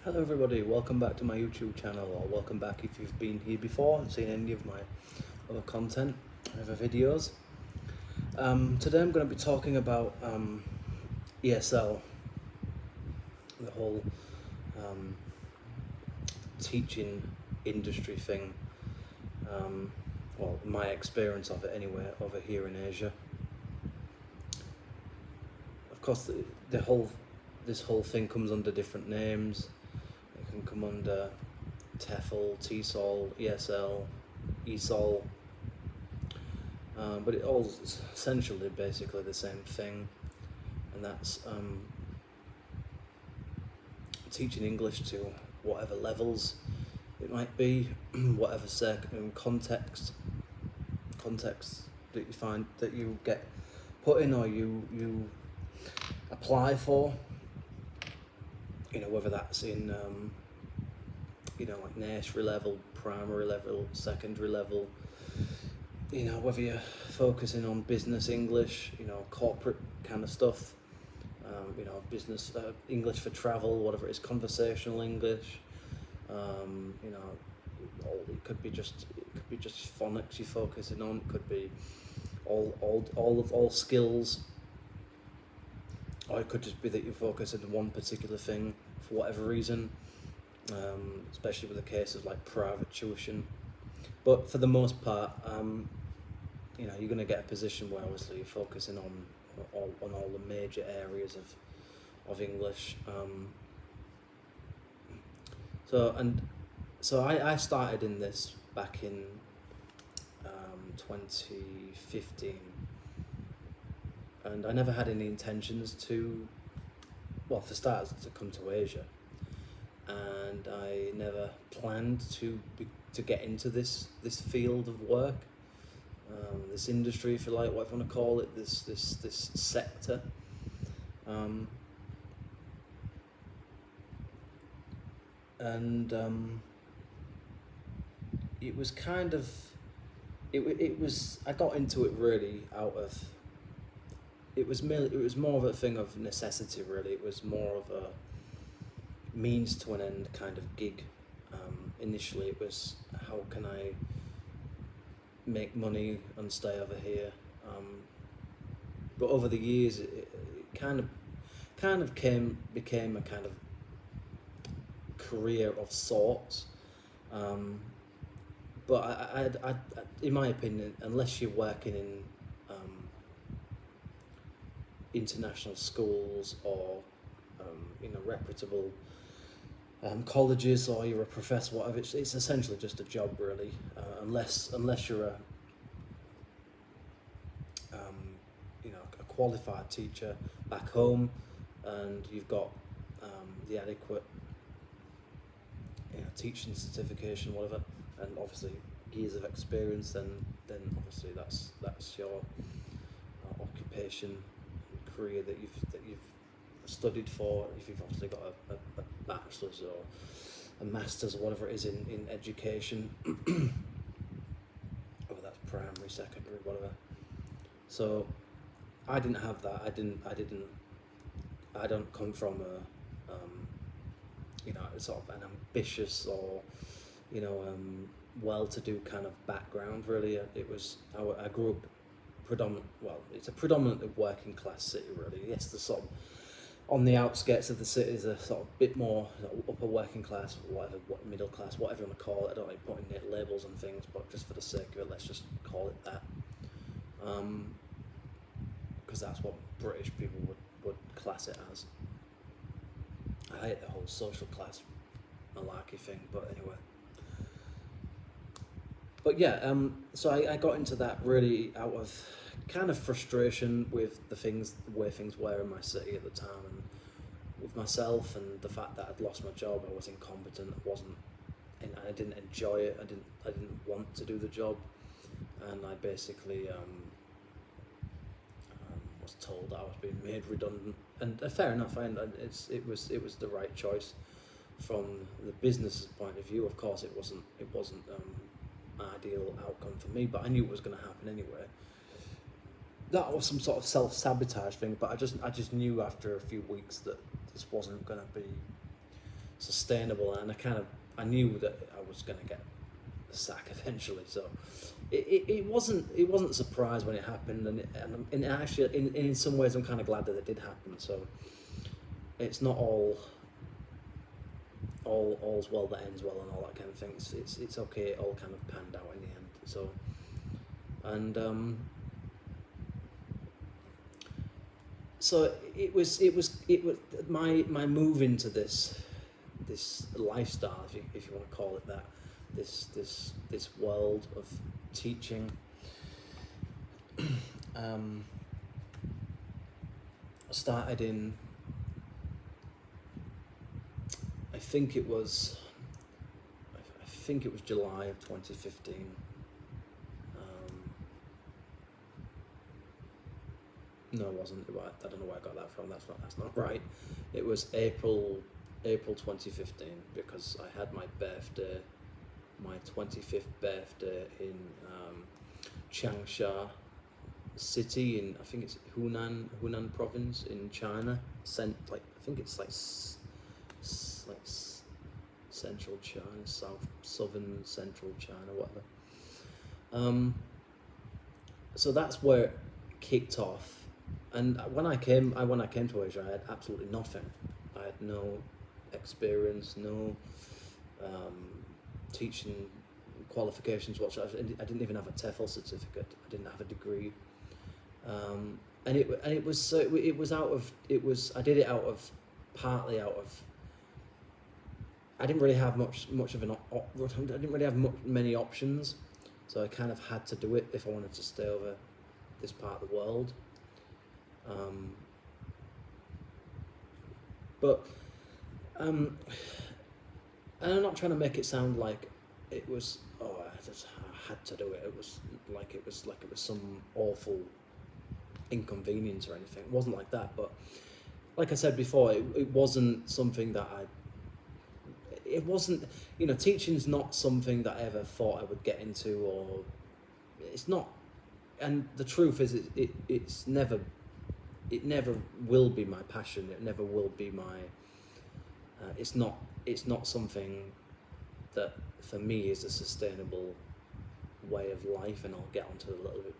Hello everybody, welcome back to my YouTube channel, or welcome back if you've been here before and seen any of my other content, other videos. Today I'm going to be talking about ESL, the whole teaching industry thing, well, my experience of it anyway, over here in Asia. Of course, this whole thing comes under different names. It can come under TEFL, TESOL, ESL, ESOL, but it all is essentially basically the same thing, and that's teaching English to whatever levels it might be, whatever context that you find that you get put in or you apply for. You know, whether that's in like nursery level, primary level, secondary level, whether you're focusing on business English, corporate kind of stuff, business English for travel, whatever it is, conversational English, it could be just phonics you're focusing on. It could be all skills, or it could just be that you're focusing on one particular thing for whatever reason, especially with the cases like private tuition. But for the most part, you're going to get a position where obviously you're focusing on all the major areas of English. So I started in this back in 2015, and I never had any intentions to, well, for starters, to come to Asia, and I never planned to get into this field of work, this industry, if you like, what you want to call it, this sector. It was kind of, it was, I got into it really out of, it was more of a thing of necessity, really. It was more of a means to an end kind of gig. Initially it was, how can I make money and stay over here? But over the years it kind of became a kind of career of sorts. But I, in my opinion, unless you're working in international schools or reputable colleges, or you're a professor, whatever, it's essentially just a job, really. Unless you're a a qualified teacher back home, and you've got the adequate teaching certification, whatever, and obviously years of experience, then obviously that's your occupation, career that you've studied for. If you've obviously got a bachelor's or a master's or whatever it is in education, whether that's primary, secondary, whatever. So I didn't have that. I don't come from a sort of an ambitious or well-to-do kind of background, really. I grew up it's a predominantly working class city, really. Yes, the sort of on the outskirts of the city is a sort of bit more upper working class, middle class, whatever you want to call it. I don't like putting labels on things, but just for the sake of it, let's just call it that. Because that's what British people would class it as. I hate the whole social class malarkey thing, but anyway. But yeah, so I got into that really out of kind of frustration with the way things were in my city at the time, and with myself, and the fact that I'd lost my job. I was incompetent. I didn't enjoy it. I didn't want to do the job, and I basically was told that I was being made redundant. And fair enough. It was the right choice from the business's point of view. Of course, it wasn't ideal outcome for me, but I knew it was going to happen anyway. That was some sort of self-sabotage thing, but I just knew after a few weeks that this wasn't going to be sustainable, and I knew that I was going to get the sack eventually. So it wasn't a surprise when it happened, and actually in some ways I'm kind of glad that it did happen. So it's not all's well that ends well and all that kind of thing. It's okay. It all kind of panned out in the end. So and so it was my move into this lifestyle, if you want to call it that, this world of teaching. Started in, I think it was July of 2015. No, it wasn't. I don't know where I got that from. That's not right. It was April 2015, because I had my 25th birthday in Changsha city in, I think it's Hunan province in China. I think it's like central China, southern central China, whatever. So that's where it kicked off. And when I came to Asia, I had absolutely nothing. I had no experience, no teaching qualifications whatsoever. I didn't even have a TEFL certificate. I didn't have a degree. I did it partly out of. I didn't really have many options, so I kind of had to do it if I wanted to stay over this part of the world. And I'm not trying to make it sound like it was, I had to do it. It was like it was some awful inconvenience or anything. It wasn't like that, but like I said before, it wasn't something that it wasn't, teaching's not something that I ever thought I would get into, or it's not. And the truth is, it never will be my passion. It never will be my. It's not something that for me is a sustainable way of life, and I'll get onto a little bit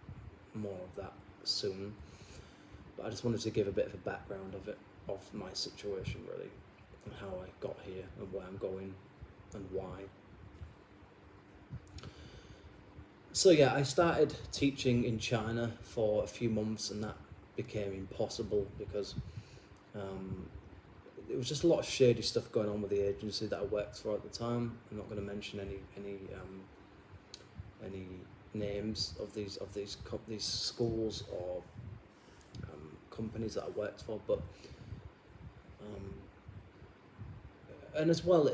more of that soon. But I just wanted to give a bit of a background of my situation, really, and how I got here and where I'm going and why. So yeah, I started teaching in China for a few months, and that became impossible because there was just a lot of shady stuff going on with the agency that I worked for at the time. I'm not going to mention any names of these schools or companies that I worked for, but and as well,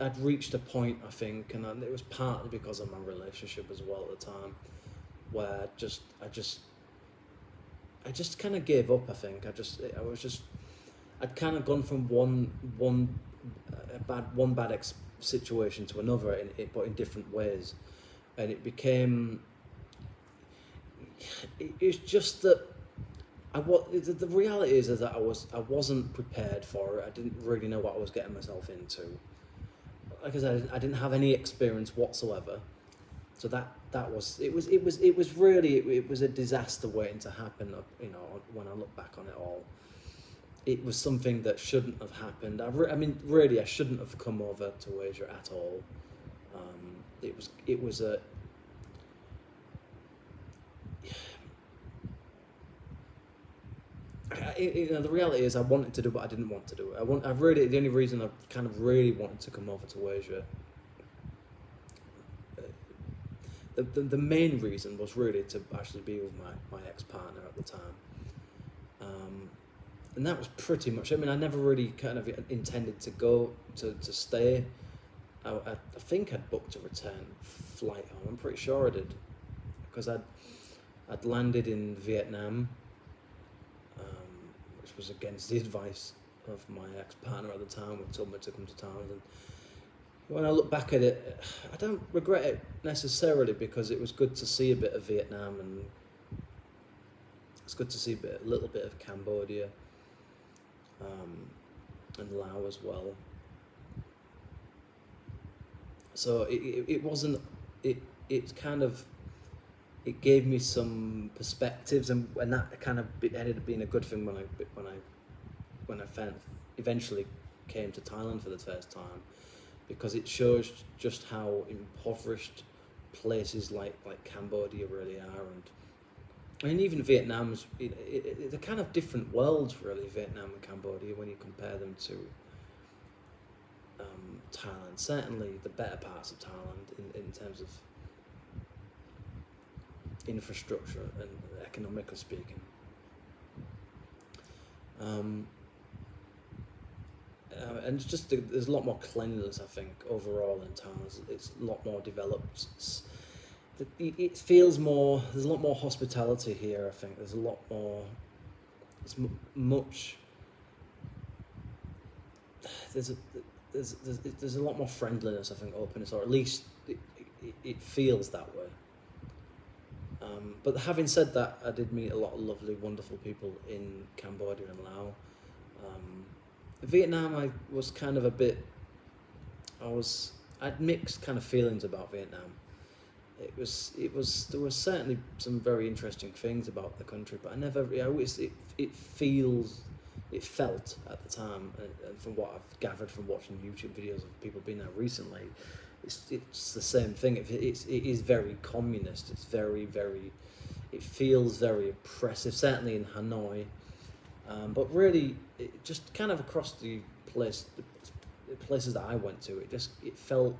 I'd reached a point, I think, and it was partly because of my relationship as well at the time, where I just kind of gave up. I think I'd kind of gone from one bad situation to another, but in different ways, and it became. It's just that the reality is that I wasn't prepared for it. I didn't really know what I was getting myself into. Like I said, I didn't have any experience whatsoever, so that was a disaster waiting to happen. When I look back on it all. It was something that shouldn't have happened. I shouldn't have come over to Asia at all. It was a. The reality is, I wanted to do, but I didn't want to do it. The only reason I kind of really wanted to come over to Asia. The main reason was really to actually be with my ex-partner at the time. And that was pretty much. I never really kind of intended to go to stay. I think I'd booked a return flight home. I'm pretty sure I did, because I'd landed in Vietnam, which was against the advice of my ex-partner at the time, who told me to come to Thailand. And when I look back at it, I don't regret it necessarily, because it was good to see a bit of Vietnam, and it's good to see a little bit of Cambodia. And Laos as well. So it wasn't, it kind of, it gave me some perspectives, and that kind of ended up being a good thing when I eventually came to Thailand for the first time, because it shows just how impoverished places like Cambodia really are, and I mean even Vietnam's, they're kind of different worlds really, Vietnam and Cambodia, when you compare them to Thailand. Certainly the better parts of Thailand in terms of infrastructure and economically speaking. And it's just there's a lot more cleanliness, I think, overall in Thailand. It's a lot more developed. It feels more. There's a lot more hospitality here. I think there's a lot more. It's much. There's a lot more friendliness, I think, openness, or at least it feels that way. But having said that, I did meet a lot of lovely, wonderful people in Cambodia and Laos. Vietnam, I was kind of a bit. I had mixed kind of feelings about Vietnam. There was certainly some very interesting things about the country, but I never. It felt at the time, and from what I've gathered from watching YouTube videos of people being there recently, it's the same thing. It is very communist. It's very. It feels very oppressive, certainly in Hanoi, but really, just kind of across the places that I went to, it felt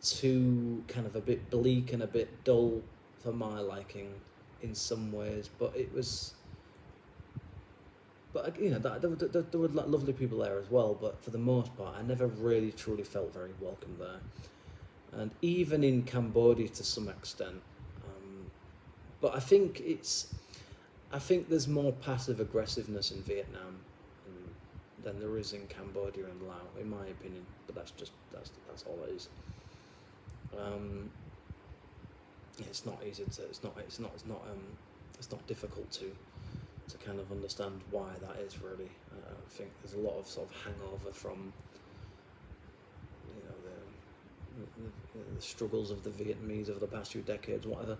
too kind of a bit bleak and a bit dull for my liking in some ways. But it was. But you know, there were lovely people there as well. But for the most part, I never really truly felt very welcome there, and even in Cambodia to some extent. But I think there's more passive aggressiveness in Vietnam than there is in Cambodia and Laos, in my opinion. But that's all it is. It's not easy to. It's not difficult to kind of understand why that is really. I think there's a lot of sort of hangover from, you know, the struggles of the Vietnamese over the past few decades, whatever.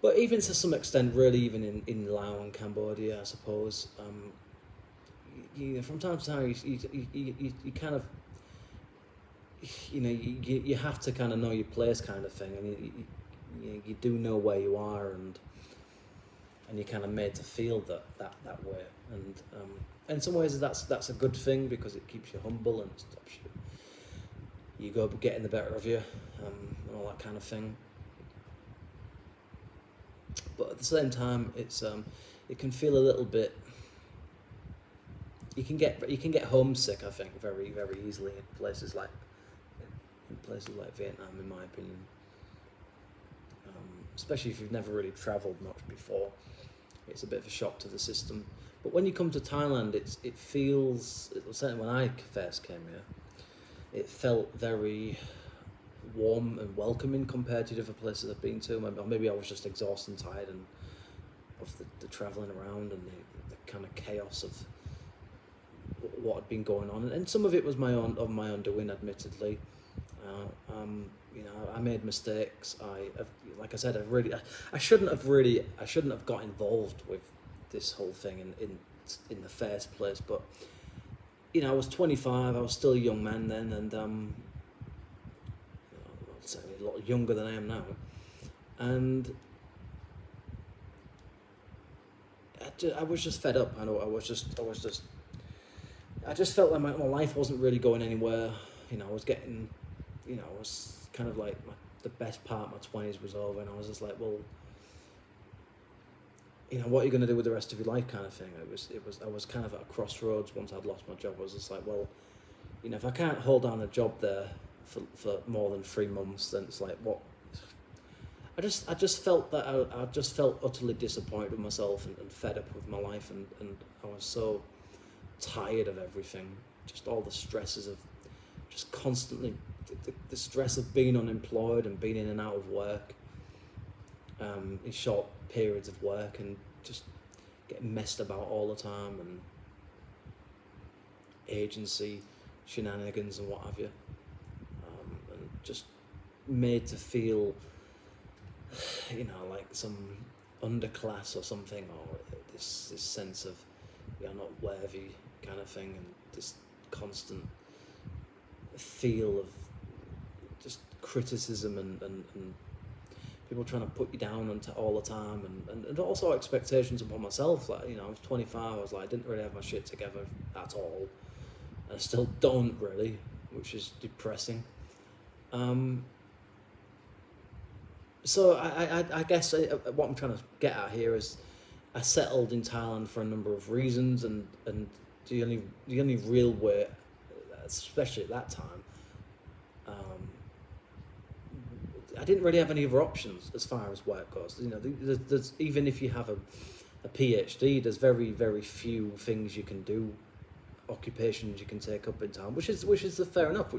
But even to some extent, really, even in Laos and Cambodia, I suppose, you know, from time to time, you kind of, you know, you have to kind of know your place, kind of thing, and you do know where you are, and you're kind of made to feel that way, and in some ways that's a good thing, because it keeps you humble and stops you go getting the better of you, and all that kind of thing. But at the same time, it can feel a little bit. You can get homesick, I think, very very easily in places like Vietnam, in my opinion. Especially if you've never really travelled much before, it's a bit of a shock to the system. But when you come to Thailand, it feels, certainly when I first came here, it felt very warm and welcoming compared to the other places I've been to. Or maybe I was just exhausted and tired of the travelling around and the kind of chaos of what had been going on, and some of it was my own doing, admittedly. You know, I made mistakes. Like I said, I shouldn't have got involved with this whole thing in the first place. But you know, I was 25. I was still a young man then, and you know, certainly a lot younger than I am now. And I was just fed up. I just felt like my life wasn't really going anywhere. You know, I was getting, you know, I was kind of like the best part of my 20s was over, and I was just like, well, you know, what are you going to do with the rest of your life, kind of thing. I was kind of at a crossroads once I'd lost my job. I was just like, well, you know, if I can't hold down a job there for more than 3 months, then it's like, what? I just felt that I just felt utterly disappointed with myself and fed up with my life, and I was so tired of everything, just all the stresses of just constantly the stress of being unemployed and being in and out of work, in short periods of work, and just getting messed about all the time, and agency shenanigans and what have you, and just made to feel, like some underclass or something, or this sense of you're not worthy kind of thing, and this constant feel of just criticism and people trying to put you down all the time, and also expectations upon myself. Like, I was 25, I was like, I didn't really have my shit together at all. I still don't really, which is depressing. So I guess what I'm trying to get at here is I settled in Thailand for a number of reasons, and the only real way, especially at that time, I didn't really have any other options as far as work goes. There's even if you have a PhD, there's very, very few things you can do, occupations you can take up in time, which is fair enough.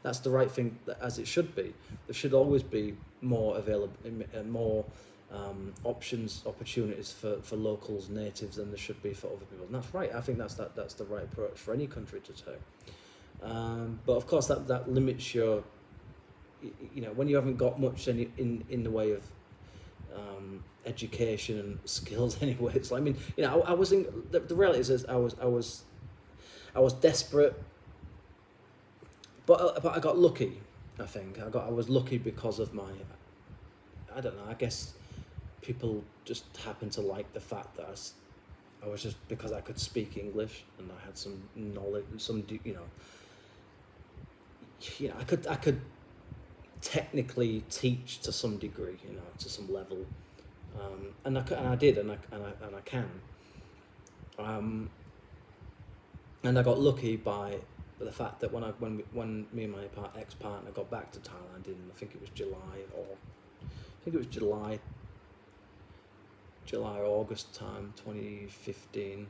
That's the right thing, as it should be. There should always be more available, more opportunities for locals, natives, than there should be for other people. And that's right. I think that's the right approach for any country to take. But of course, that limits your, when you haven't got much in the way of education and skills anyway. It's like, I was in the reality is I was desperate, but I got lucky. I think I was lucky because of my, I don't know, I guess people just happened to like the fact that I was just, because I could speak English and I had some knowledge, I could technically teach to some degree, to some level, and I did, and I can, and I got lucky by the fact that when me and my ex-partner got back to Thailand in, I think it was July or August time, 2015.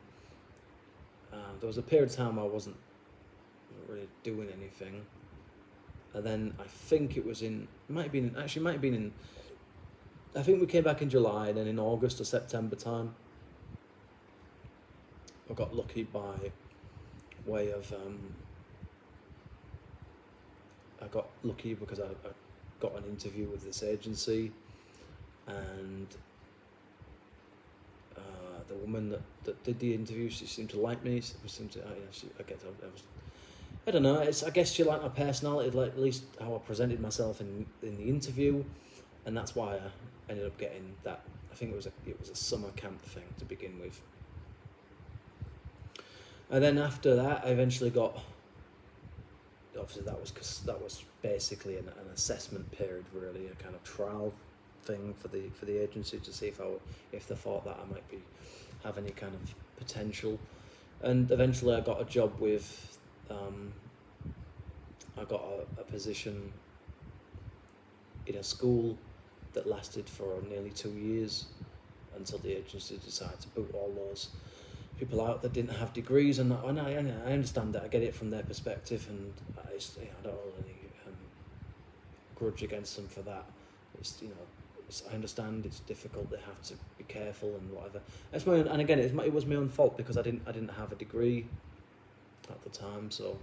There was a period of time I wasn't really doing anything. And then I think I think we came back in July, and then in August or September time, I got lucky by way of, I got lucky because I got an interview with this agency, and the woman that did the interview, she seemed to like me. I don't know. I guess she liked my personality, like at least how I presented myself in the interview, and that's why I ended up getting that. I think it was a summer camp thing to begin with, and then after that, I eventually got. Obviously, that was basically an assessment period, really, a kind of trial thing for the agency to see if they thought that I might have any kind of potential, and eventually I got a job with. I got a position in a school that lasted for nearly 2 years until the agency decided to boot all those people out that didn't have degrees, and I understand that. I get it from their perspective, and I don't hold any grudge against them for that. I understand it's difficult. They have to be careful and whatever. And again, it was my own fault because I didn't have a degree at the time, so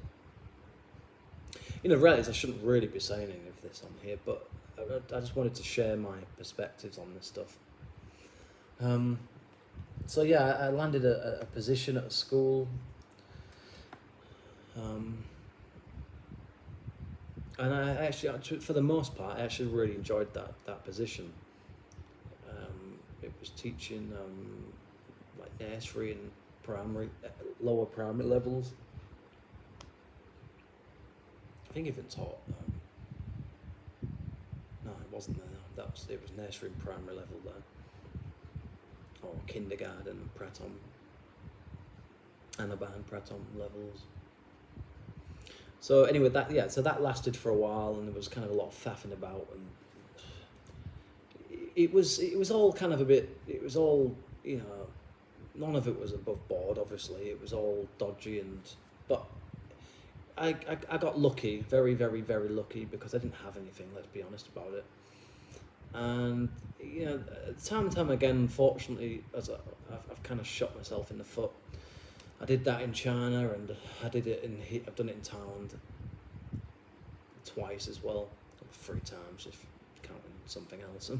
really, I shouldn't really be saying any of this on here, but I just wanted to share my perspectives on this stuff. So yeah, I landed a position at a school, and I actually, for the most part, I actually really enjoyed that position. It was teaching like nursery and lower primary levels. I think even taught. No, it wasn't there. It was nursery and primary level there, or kindergarten and pratom, Anaban pratom levels. So anyway, that lasted for a while, and there was kind of a lot of faffing about, and it was all kind of a bit. It was all, none of it was above board. Obviously, it was all dodgy, but. I got lucky, very, very, very lucky, because I didn't have anything, let's be honest about it. And, time and time again, unfortunately, I've kind of shot myself in the foot. I did that in China, and I've done it in Thailand twice as well. 3 times if counting something else.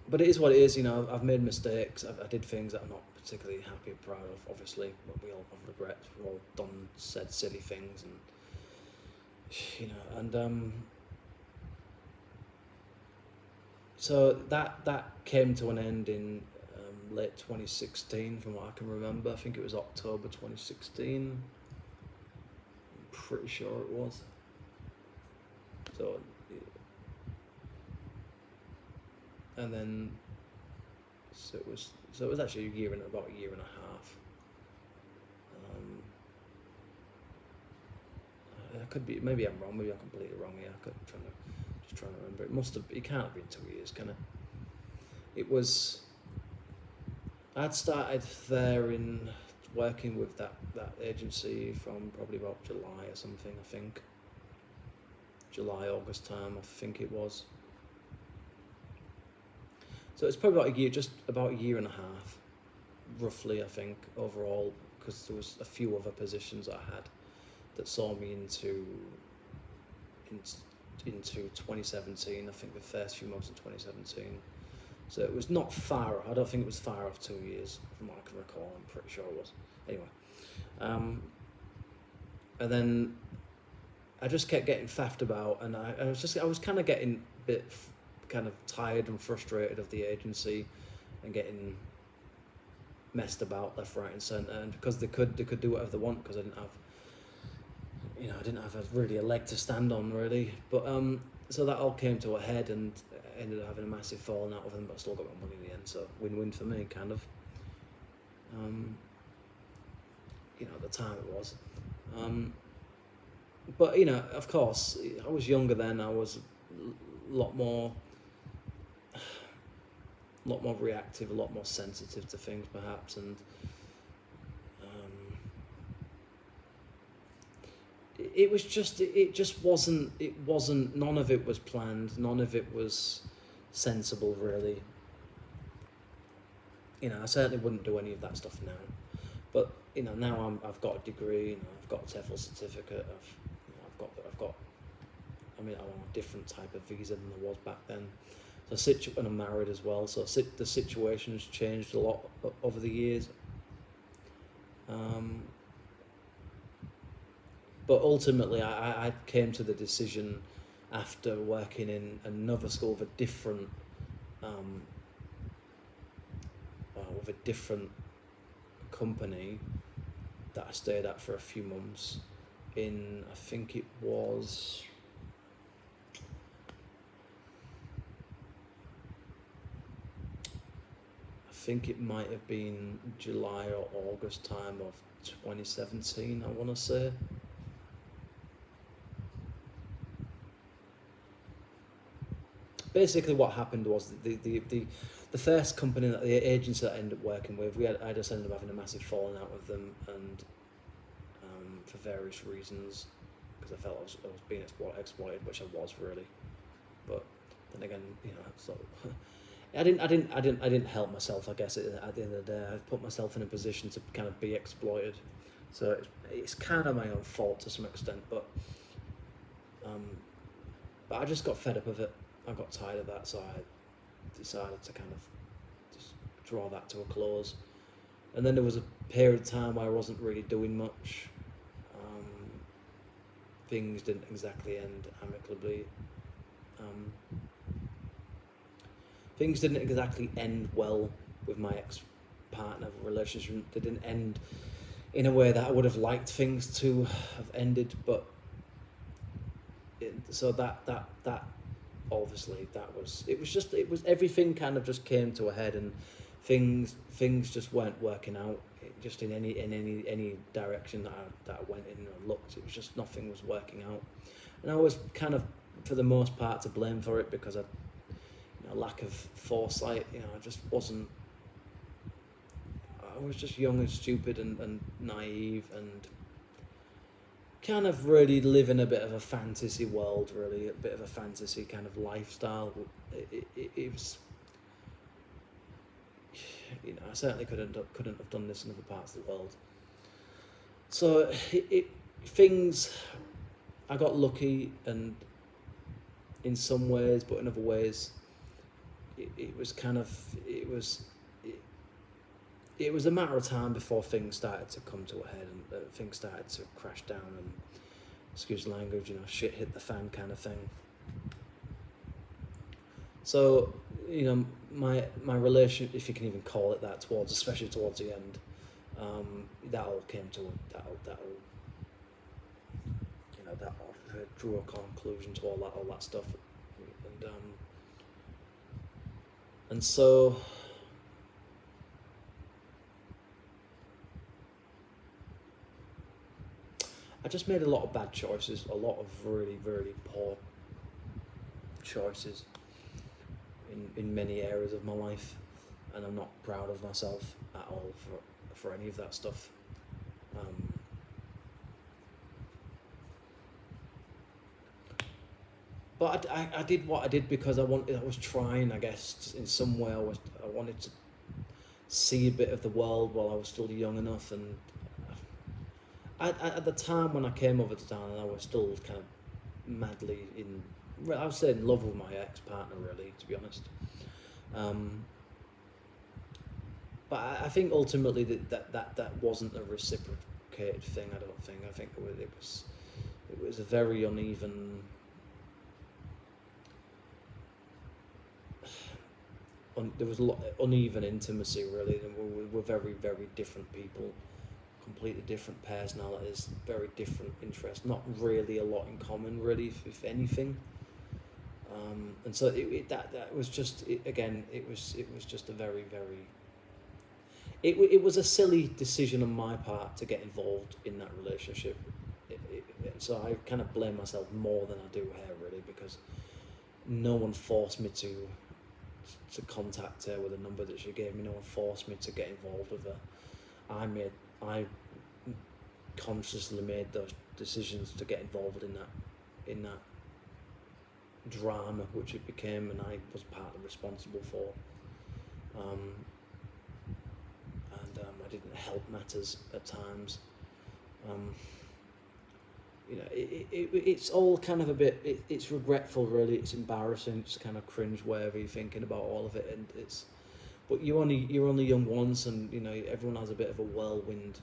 But it is what it is, you know. I've made mistakes. I did things that I'm not particularly happy or proud of, obviously. But we all have regrets. We've all said silly things, and you know. And so that came to an end in late 2016, from what I can remember. I think it was October 2016. I'm pretty sure it was. So. And then, so it was actually about a year and a half. I could be, maybe I'm wrong, maybe I'm completely wrong here. I'm just trying to remember. It can't have been 2 years, can it? It was, I'd started there in working with that agency from probably about July or something, I think. July, August time, I think it was. So it's probably just about a year and a half, roughly, I think, overall, because there was a few other positions I had that saw me into 2017, I think the first few months of 2017. So it was not far, I don't think it was far off 2 years, from what I can recall. I'm pretty sure it was. Anyway, and then I just kept getting faffed about, and I was kind of getting a bit kind of tired and frustrated of the agency and getting messed about left, right and centre, and because they could do whatever they want, because I didn't have really a leg to stand on, really. But so that all came to a head, and I ended up having a massive falling out with them, but I still got my money in the end, so win-win for me, kind of. At the time it was. But of course, I was younger then. I was a lot more reactive, a lot more sensitive to things, perhaps, and it wasn't. None of it was planned. None of it was sensible, really. I certainly wouldn't do any of that stuff now. But now I've got a degree. I've got a TEFL certificate. I'm on a different type of visa than I was back then. So and I'm married as well. So the situation's changed a lot over the years. But ultimately, I came to the decision after working in another school with a different company that I stayed at for a few months. I think it might have been July or August time of 2017, I want to say. Basically, what happened was the first company, the agency that I ended up working with, I just ended up having a massive falling out with them, and for various reasons, because I felt I was being exploited, which I was, really. But then again, so I didn't help myself, I guess. At the end of the day, I put myself in a position to kind of be exploited. So it's kind of my own fault to some extent, but I just got fed up of it. I got tired of that, so I decided to kind of just draw that to a close. And then there was a period of time where I wasn't really doing much. Things didn't exactly end amicably. Things didn't exactly end well with my ex-partner relationship. They didn't end in a way that I would have liked things to have ended, but so that obviously it was everything kind of just came to a head, and things just weren't working out just in any direction that I went in or looked. It was just, nothing was working out, and I was kind of, for the most part, to blame for it, because lack of foresight. I just wasn't. I was just young and stupid and naive, and kind of really living a bit of a fantasy world, really, a bit of a fantasy kind of lifestyle. It was, I certainly couldn't have done this in other parts of the world. So things I got lucky, and in some ways, but in other ways, it was kind of it was a matter of time before things started to come to a head, and things started to crash down, and excuse the language, shit hit the fan kind of thing. So, my relation, if you can even call it that, especially towards the end, that all came to that drew a conclusion to all that stuff, and so I just made a lot of bad choices, a lot of really, really poor choices in many areas of my life, and I'm not proud of myself at all for any of that stuff. But I did what I did because I was trying, I guess, in some way. I wanted to see a bit of the world while I was still young enough, and at the time when I came over to Thailand, I was still kind of madly I would say in love with my ex-partner, really, to be honest. But I think ultimately that wasn't a reciprocated thing. I don't think. I think it was a very uneven. There was a lot uneven intimacy, really. And we're very, very different people, completely different personalities, very different interests. Not really a lot in common, really, if anything. And so that was just again. It was just a very, very. It was a silly decision on my part to get involved in that relationship. So I kind of blame myself more than I do her, really, because no one forced me to contact her with a number that she gave me. No one forced me to get involved with her. I consciously made those decisions to get involved in that drama, which it became, and I was partly responsible for. I didn't help matters at times. It's all kind of a bit. It's regretful, really. It's embarrassing. It's kind of cringe-worthy thinking about all of it, and but you're only young once, and everyone has a bit of a whirlwind.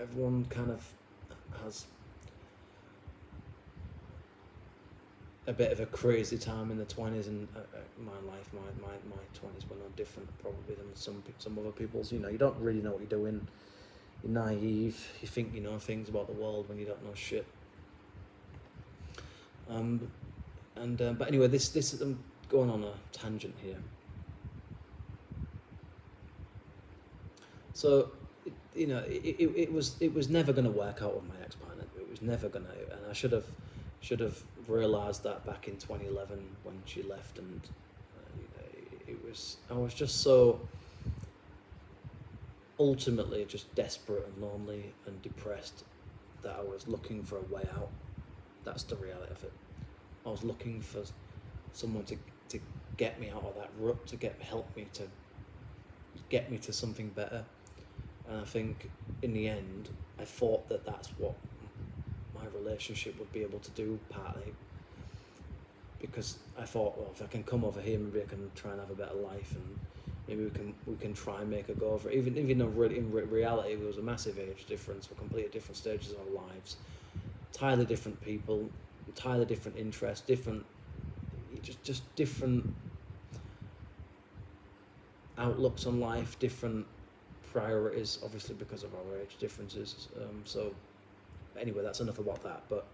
Everyone kind of has a bit of a crazy time in the 20s, and my 20s were no different probably than some other people's. You don't really know what you're doing. You're naive. You think you know things about the world when you don't know shit. But anyway, this I'm going on a tangent here. So, it was never going to work out with my ex-partner. It was never going to, and I should have realised that back in 2011 when she left, and I was just so ultimately just desperate and lonely and depressed that I was looking for a way out. That's the reality of it. I was looking for someone to get me out of that rut, to help me to get me to something better. And I think in the end, I thought that that's what my relationship would be able to do, partly because I thought, well, if I can come over here, maybe I can try and have a better life, and maybe we can try and make a go of it. Even though really, in reality there was a massive age difference. We're completely different stages of our lives, entirely different people, entirely different interests, just different outlooks on life, different priorities, obviously because of our age differences. So anyway, that's enough about that. But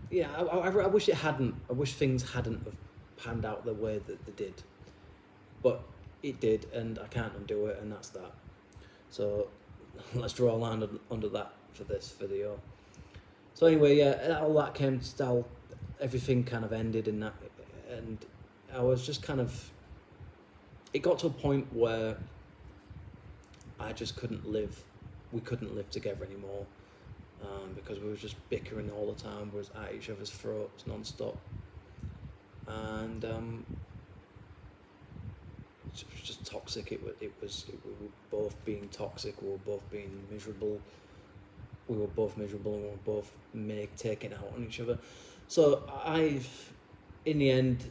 yeah, I wish it hadn't. I wish things hadn't have panned out the way that they did, but it did, and I can't undo it, and that's that. So let's draw a line under that for this video. So anyway, yeah, all that came to everything kind of ended in that, and I was just kind of. It got to a point where I just couldn't live. We couldn't live together anymore. Because we were just bickering all the time, we was at each other's throats non-stop, and was just toxic. We were both being toxic. We were both being miserable. We were both miserable, and we were both taking out on each other. So in the end,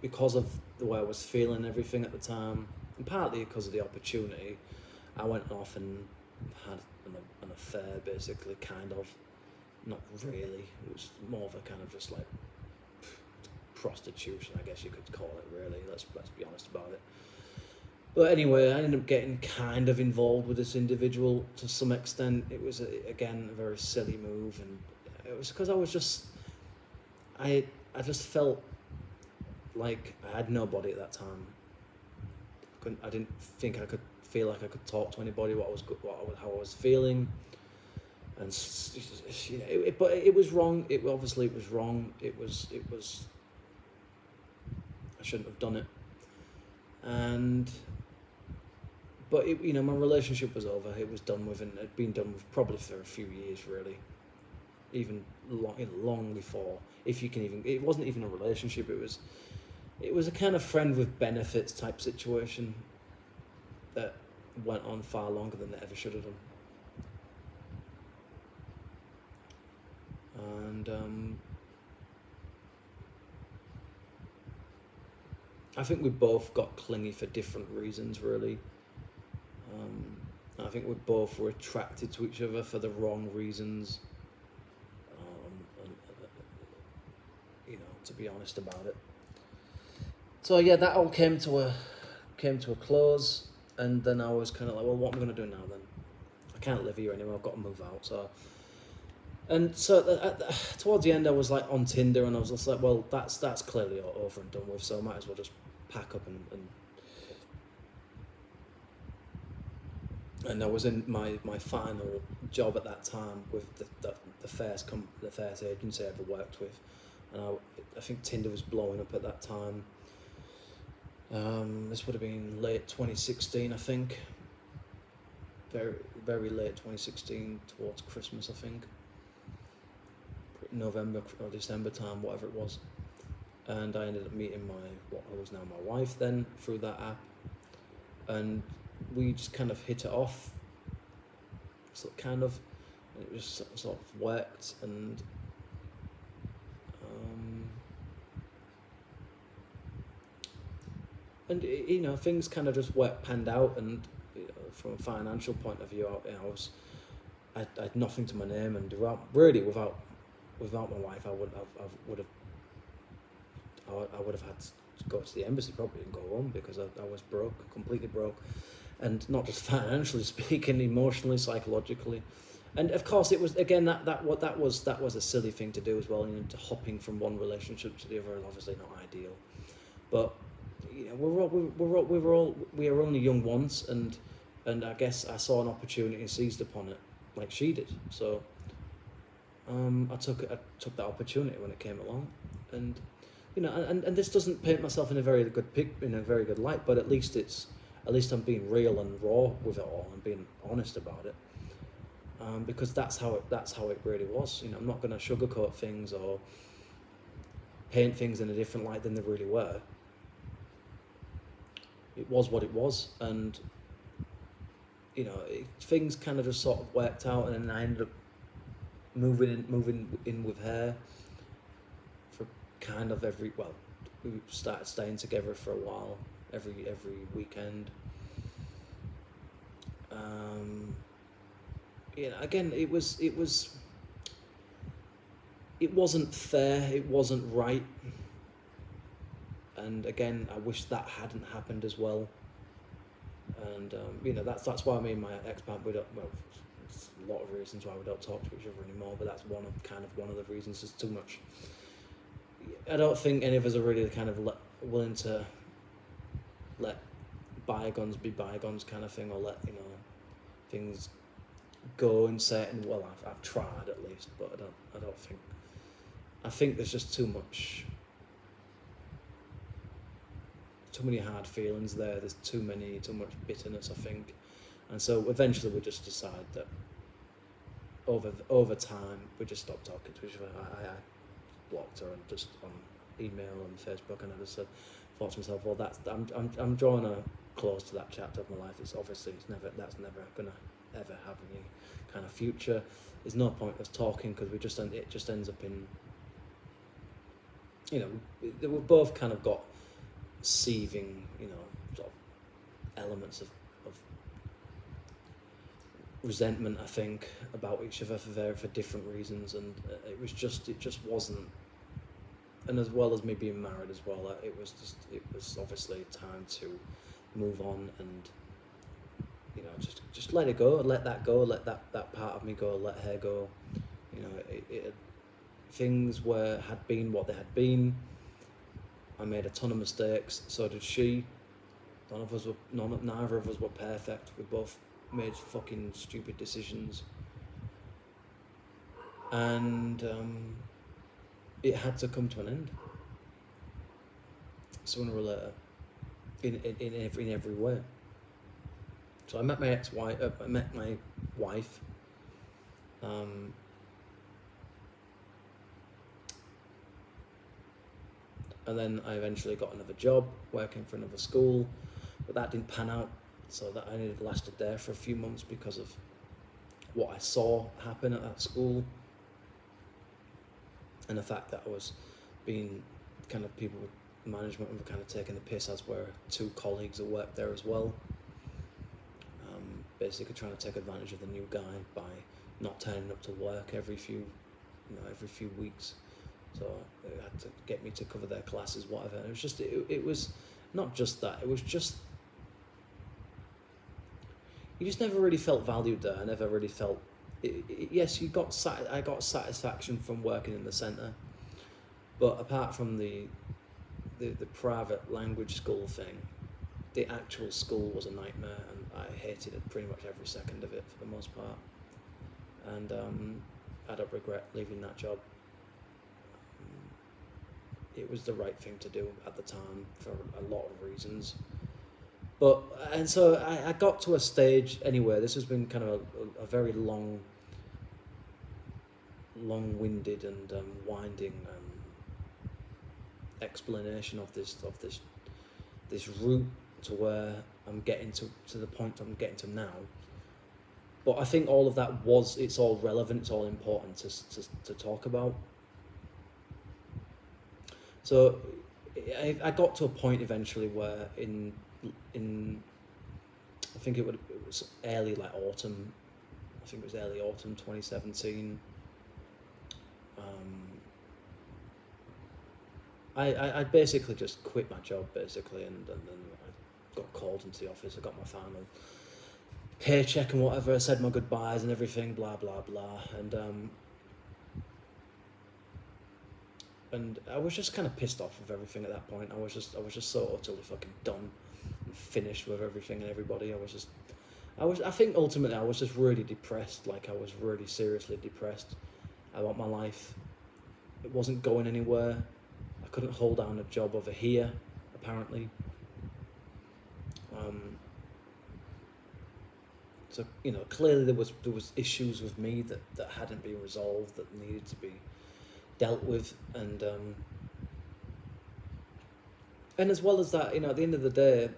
because of the way I was feeling everything at the time, and partly because of the opportunity, I went off and had an affair, basically, kind of. Not really. It was more of a kind of just like prostitution, I guess you could call it, really. Let's be honest about it. But anyway, I ended up getting kind of involved with this individual to some extent. It was, again, a very silly move, and it was because I was just... I just felt like I had nobody at that time. I didn't think I could feel like I could talk to anybody how I was feeling, and but it was wrong. It was wrong. It was. I shouldn't have done it, but my relationship was over. It was done with, and it had been done with probably for a few years, really, even long before. If you can even, it wasn't even a relationship. It was a kind of friend with benefits type situation that went on far longer than it ever should have done. And I think we both got clingy for different reasons, really. I think we both were attracted to each other for the wrong reasons. To be honest about it. So yeah, that all came to a close, and then I was kind of like, well, what am I going to do now then? I can't live here anymore. I've got to move out. So towards the end, I was like on Tinder, and I was just like, well, that's clearly over and done with. So I might as well just pack up and I was in my final job at that time with the first agency I ever worked with, and I think Tinder was blowing up at that time. This would have been late 2016, I think. Very, very late 2016, towards Christmas, I think. November or December time, whatever it was. And I ended up meeting what was now my wife then through that app. And we just kind of hit it off. So it just sort of worked, and things kind of just panned out, and from a financial point of view, I had nothing to my name, and without my wife, I would have had to go to the embassy probably and go home, because I was broke, completely broke, and not just financially speaking, emotionally, psychologically. And of course, it was, again, that was a silly thing to do as well. To hopping from one relationship to the other is obviously not ideal, but we are only young once, and I guess I saw an opportunity and seized upon it, like she did. So I took that opportunity when it came along, and and this doesn't paint myself in a very good light, but at least I'm being real and raw with it all and being honest about it. Because that's how it really was. I'm not going to sugarcoat things or paint things in a different light than they really were. It was what it was, and things kind of just sort of worked out, and then I ended up moving in with her for kind of we started staying together for a while, every weekend. Again, it wasn't fair, it wasn't right, and again, I wish that hadn't happened as well. And that's why me and my ex-partner, there's a lot of reasons why we don't talk to each other anymore, but that's one of the reasons. There's too much. I don't think any of us are really kind of willing to let bygones be bygones kind of thing, or let things go and say it. And well, I've tried at least, but I don't think. I think there's just too much. Too many hard feelings there. There's too much bitterness, I think, and so eventually we just decide that over time we just stopped talking to each other. I blocked her and just on email and Facebook, and I just said, thought to myself, well, I'm drawing a close to that chapter of my life. That's never gonna ever have any kind of future. There's no point us talking because it just ends up in, we've both kind of got seething, sort of elements of resentment, I think, about each other for different reasons, and it just wasn't. And as well as me being married as well, it was obviously time to move on and, just let it go, let that go, let that part of me go, let her go. Things had been what they had been. I made a ton of mistakes, so did she. Neither of us were perfect. We both made fucking stupid decisions. And it had to come to an end. Sooner or later. In every way. So I met my wife. And then I eventually got another job working for another school, but that didn't pan out. So that only lasted there for a few months because of what I saw happen at that school, and the fact that I was being kind of people with management were kind of taking the piss, as were two colleagues that worked there as well. Basically trying to take advantage of the new guy by not turning up to work every few weeks. So they had to get me to cover their classes, whatever. And it was not just that. It was just, you just never really felt valued there. I never really felt. Yes, I got satisfaction from working in the centre, but apart from the private language school thing, the actual school was a nightmare, and I hated it pretty much every second of it for the most part. And I don't regret leaving that job. It was the right thing to do at the time for a lot of reasons. And so I got to a stage anyway. This has been kind of a very long-winded and winding explanation of this route to where I'm getting to the point I'm getting to now. But I think all of that it's all relevant, it's all important to talk about. So I got to a point eventually where in I think it was early autumn. I think it was early autumn 2017. I basically just quit my job basically, and then I got called into the office. I got my final paycheck and whatever. I said my goodbyes and everything, blah blah blah, and I was just kind of pissed off with everything at that point. I was just so utterly fucking done and finished with everything and everybody. I think ultimately I was just really depressed. I was really seriously depressed about my life. It wasn't going anywhere. I couldn't hold down a job over here, apparently. So clearly there was issues with me that hadn't been resolved, that needed to be dealt with, and as well as that, at the end of the day,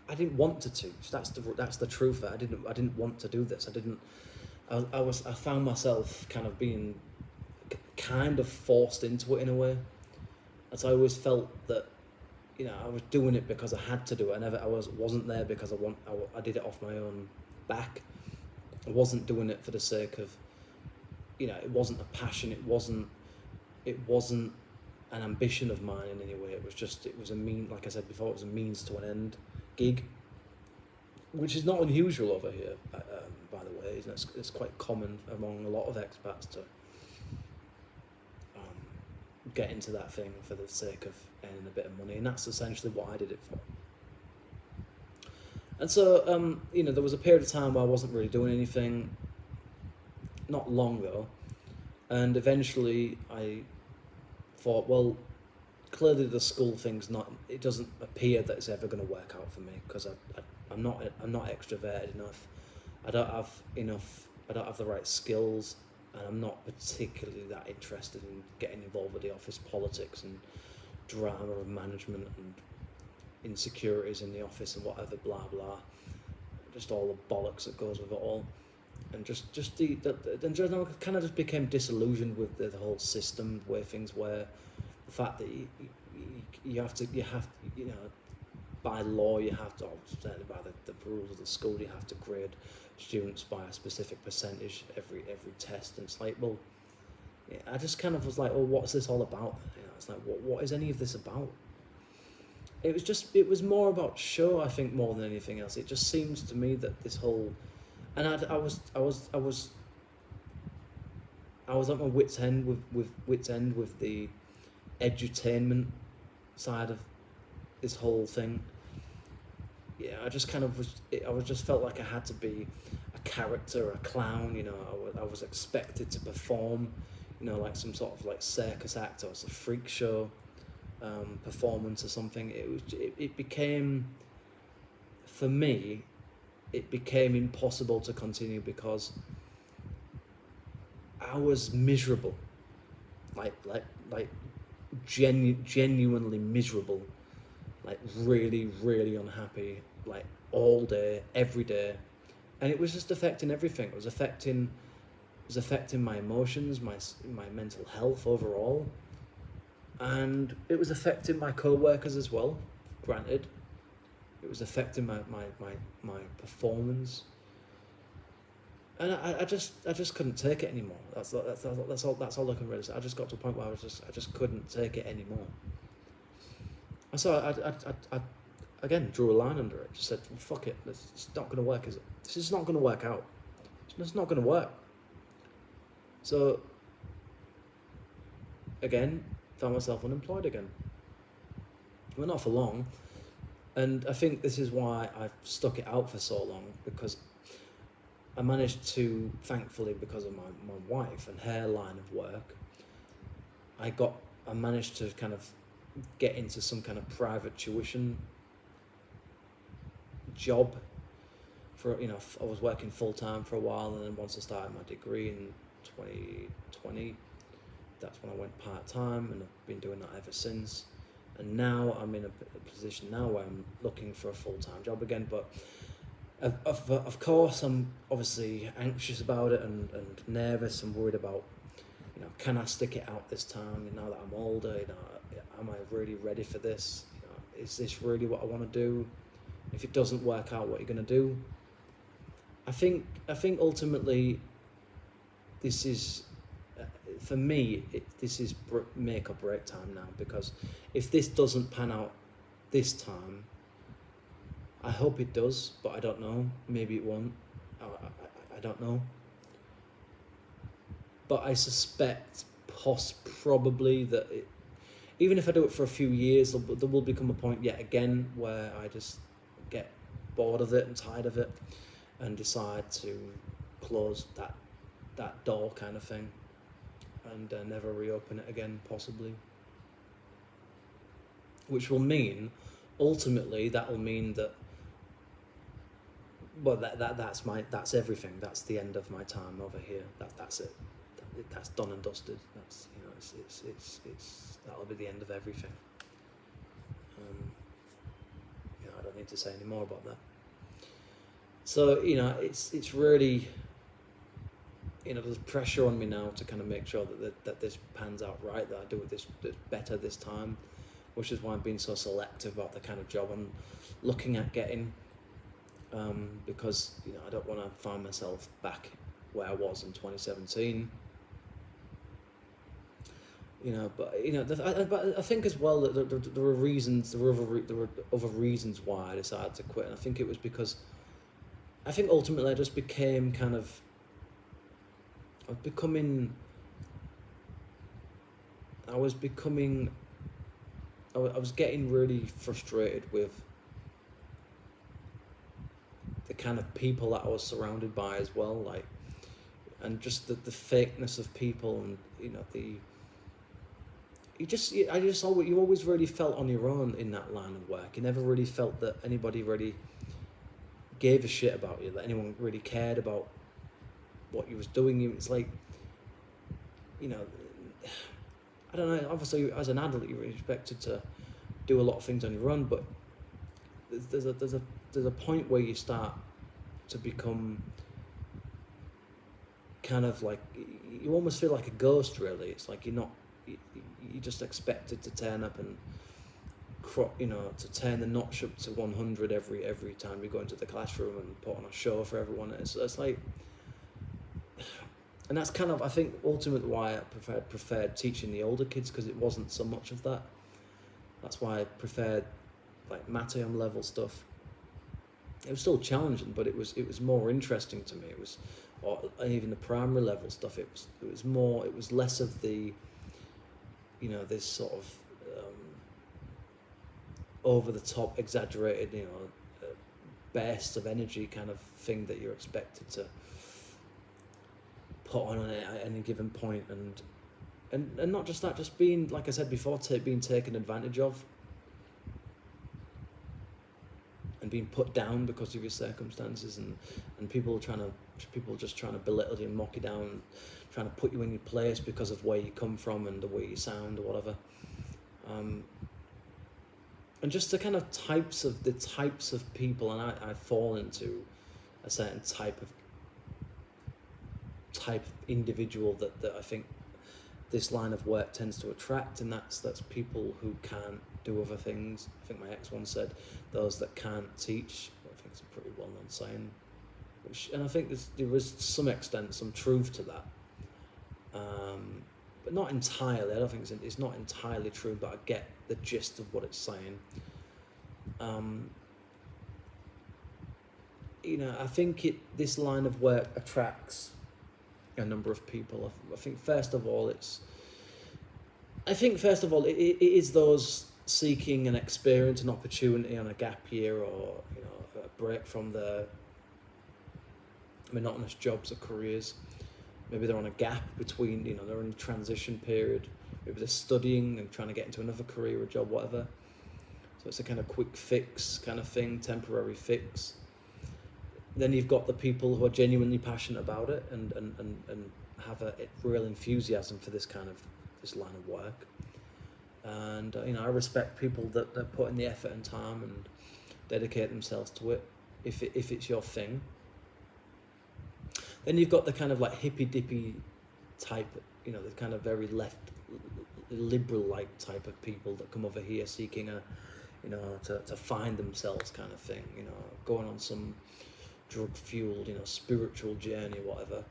I didn't want to teach. That's the truth. I didn't want to do this. I found myself kind of being kind of forced into it in a way. As I always felt that, I was doing it because I had to do it. I wasn't there because I did it off my own back. I wasn't doing it for the sake of, it wasn't a passion. It wasn't an ambition of mine in any way. It was like I said before, it was a means to an end gig, which is not unusual over here, by the way. It's quite common among a lot of expats to get into that thing for the sake of earning a bit of money, and that's essentially what I did it for. And so, there was a period of time where I wasn't really doing anything, not long though, and eventually I thought, well, clearly the school thing's it doesn't appear that it's ever going to work out for me, because I'm not extroverted enough. I don't have the right skills, and I'm not particularly that interested in getting involved with the office politics and drama of management and insecurities in the office and whatever, blah blah, just all the bollocks that goes with it all, and just kind of just became disillusioned with the whole system, the way things were, the fact that you have by law you have to, certainly by the rules of the school, you have to grade students by a specific percentage every test, and it's like, well, yeah, I just kind of was like, oh, what's this all about? It's like, what is any of this about? It was more about show, I think, more than anything else. It just seems to me that this whole, and I was at my wit's end with the edutainment side of this whole thing. Yeah, I just kind of just felt like I had to be a character, a clown. I was expected to perform, like some sort of like circus act or a freak show performance or something. It became, for me, it became impossible to continue because I was miserable, like genuinely miserable, like really, really unhappy, like all day, every day, and it was just affecting everything. It was affecting my emotions, my mental health overall, and it was affecting my co-workers as well. Granted, it was affecting my performance, and I just couldn't take it anymore. That's all I can really say. I just got to a point where I just couldn't take it anymore. And so I again drew a line under it. Just said, well, fuck it. It's not going to work, is it? This is not going to work out. It's not going to work. So again, found myself unemployed again. Well, not for long. And I think this is why I've stuck it out for so long, because I managed to, thankfully, because of my wife and her line of work, I managed to kind of get into some kind of private tuition job for, I was working full-time for a while, and then once I started my degree in 2020, that's when I went part-time, and I've been doing that ever since. And now I'm in a position now where I'm looking for a full-time job again, but of course I'm obviously anxious about it and nervous and worried about, can I stick it out this time, now that I'm older, am I really ready for this? Is this really what I want to do? If it doesn't work out, what are you going to do? I think ultimately this is, for me, this is make or break time now, because if this doesn't pan out this time, I hope it does, but I don't know. Maybe it won't. I don't know. But I suspect probably that even if I do it for a few years, there will become a point yet again where I just get bored of it and tired of it and decide to close that door kind of thing and never reopen it again, possibly. Which will mean, ultimately, that'll mean that, well, that's everything. That's the end of my time over here. That's it. That's done and dusted. That's, it's that'll be the end of everything. I don't need to say any more about that. So it's really, there's pressure on me now to kind of make sure that this pans out right, that I do this better this time, which is why I'm being so selective about the kind of job I'm looking at getting. Because I don't want to find myself back where I was in 2017. But I think as well that there were reasons. There were other reasons why I decided to quit, and I think it was because I think ultimately I just became kind of. I was getting really frustrated with the kind of people that I was surrounded by as well, like, and just the fakeness of people, and you always really felt on your own in that line of work. You never really felt that anybody really gave a shit about you, that anyone really cared about what you was doing. It's like, I don't know, obviously as an adult you're expected to do a lot of things on your own, but there's a point where you start to become kind of like, you almost feel like a ghost really. It's like you're just expected to turn up and to turn the notch up to 100 every time you go into the classroom and put on a show for everyone. It's like, and that's kind of, I think, ultimately why I preferred teaching the older kids, because it wasn't so much of that. That's why I preferred like Matheom level stuff. It was still challenging, but it was more interesting to me. It was, or even the primary level stuff. It was less of the, this sort of over the top, exaggerated, bursts of energy kind of thing that you're expected to put on at any given point, and not just that, just being, like I said before, being taken advantage of and being put down because of your circumstances, and people just trying to belittle you and mock you down, trying to put you in your place because of where you come from and the way you sound or whatever. And just the kind of types of people, and I fall into a certain type of individual that I think this line of work tends to attract, and that's people who can't do other things. I think my ex once said, those that can't teach. I think it's a pretty well-known saying, and I think there is to some extent some truth to that, but not entirely. I don't think it's not entirely true, but I get the gist of what it's saying. I think this line of work attracts a number of people. I think first of all it is those seeking an experience, an opportunity on a gap year, or a break from the monotonous jobs or careers. Maybe they're on a gap between, they're in a transition period. Maybe they're studying and trying to get into another career or job, whatever. So it's a kind of quick fix kind of thing, temporary fix. Then you've got the people who are genuinely passionate about it and have a real enthusiasm for this line of work. And I respect people that put in the effort and time and dedicate themselves to it, if it's your thing. Then you've got the kind of like hippy dippy type, the kind of very left liberal like type of people that come over here seeking to find themselves kind of thing, going on some drug fueled, spiritual journey or whatever.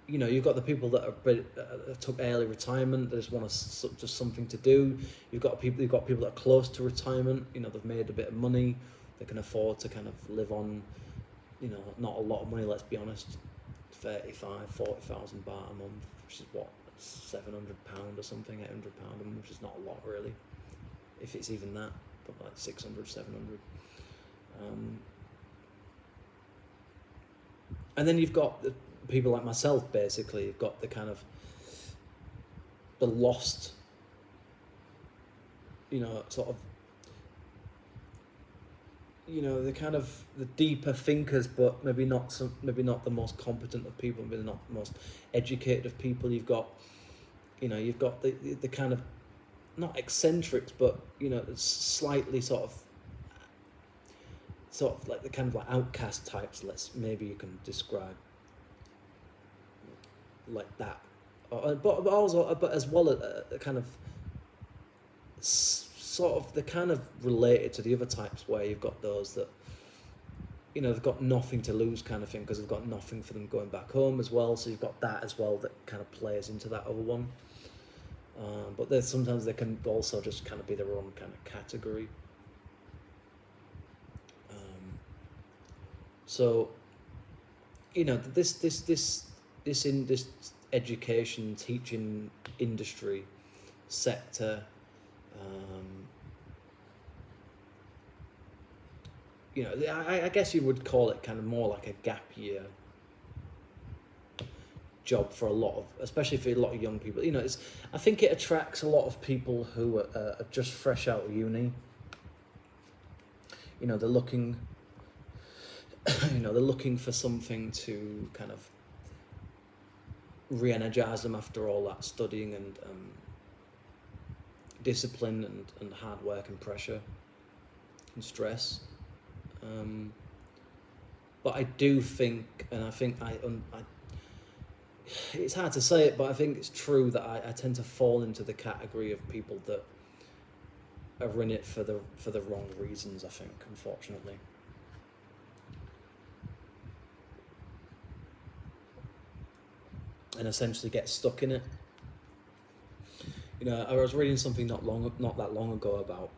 You've got the people that took early retirement. They just want just something to do. You've got people that are close to retirement. They've made a bit of money. They can afford to kind of live on, not a lot of money. Let's be honest, 40,000 baht a month, which is what, £700 or something, £800 a month, which is not a lot really, if it's even that. Probably like 600, 700. And then you've got the people like myself, basically. You've got the kind of the lost, sort of, the kind of the deeper thinkers, but maybe not the most competent of people, maybe not the most educated of people. You've got the kind of, not eccentrics, but slightly sort of like the kind of like outcast types. Maybe you can describe like that, but as well a kind of sort of the kind of related to the other types, where you've got those that they've got nothing to lose kind of thing, because they've got nothing for them going back home as well. So you've got that as well that kind of plays into that other one. But sometimes they can also just kind of be their own kind of category. So, this education, teaching industry sector, I guess you would call it kind of more like a gap year job for a lot of, especially for a lot of young people. I think it attracts a lot of people who are just fresh out of uni. They're looking, they're looking for something to kind of re-energize them after all that studying and discipline and hard work and pressure and stress. But I do think, and I think I it's hard to say it, but I think it's true that I tend to fall into the category of people that are in it for the wrong reasons, I think, unfortunately. And essentially get stuck in it. You know, I was reading something not that long ago about,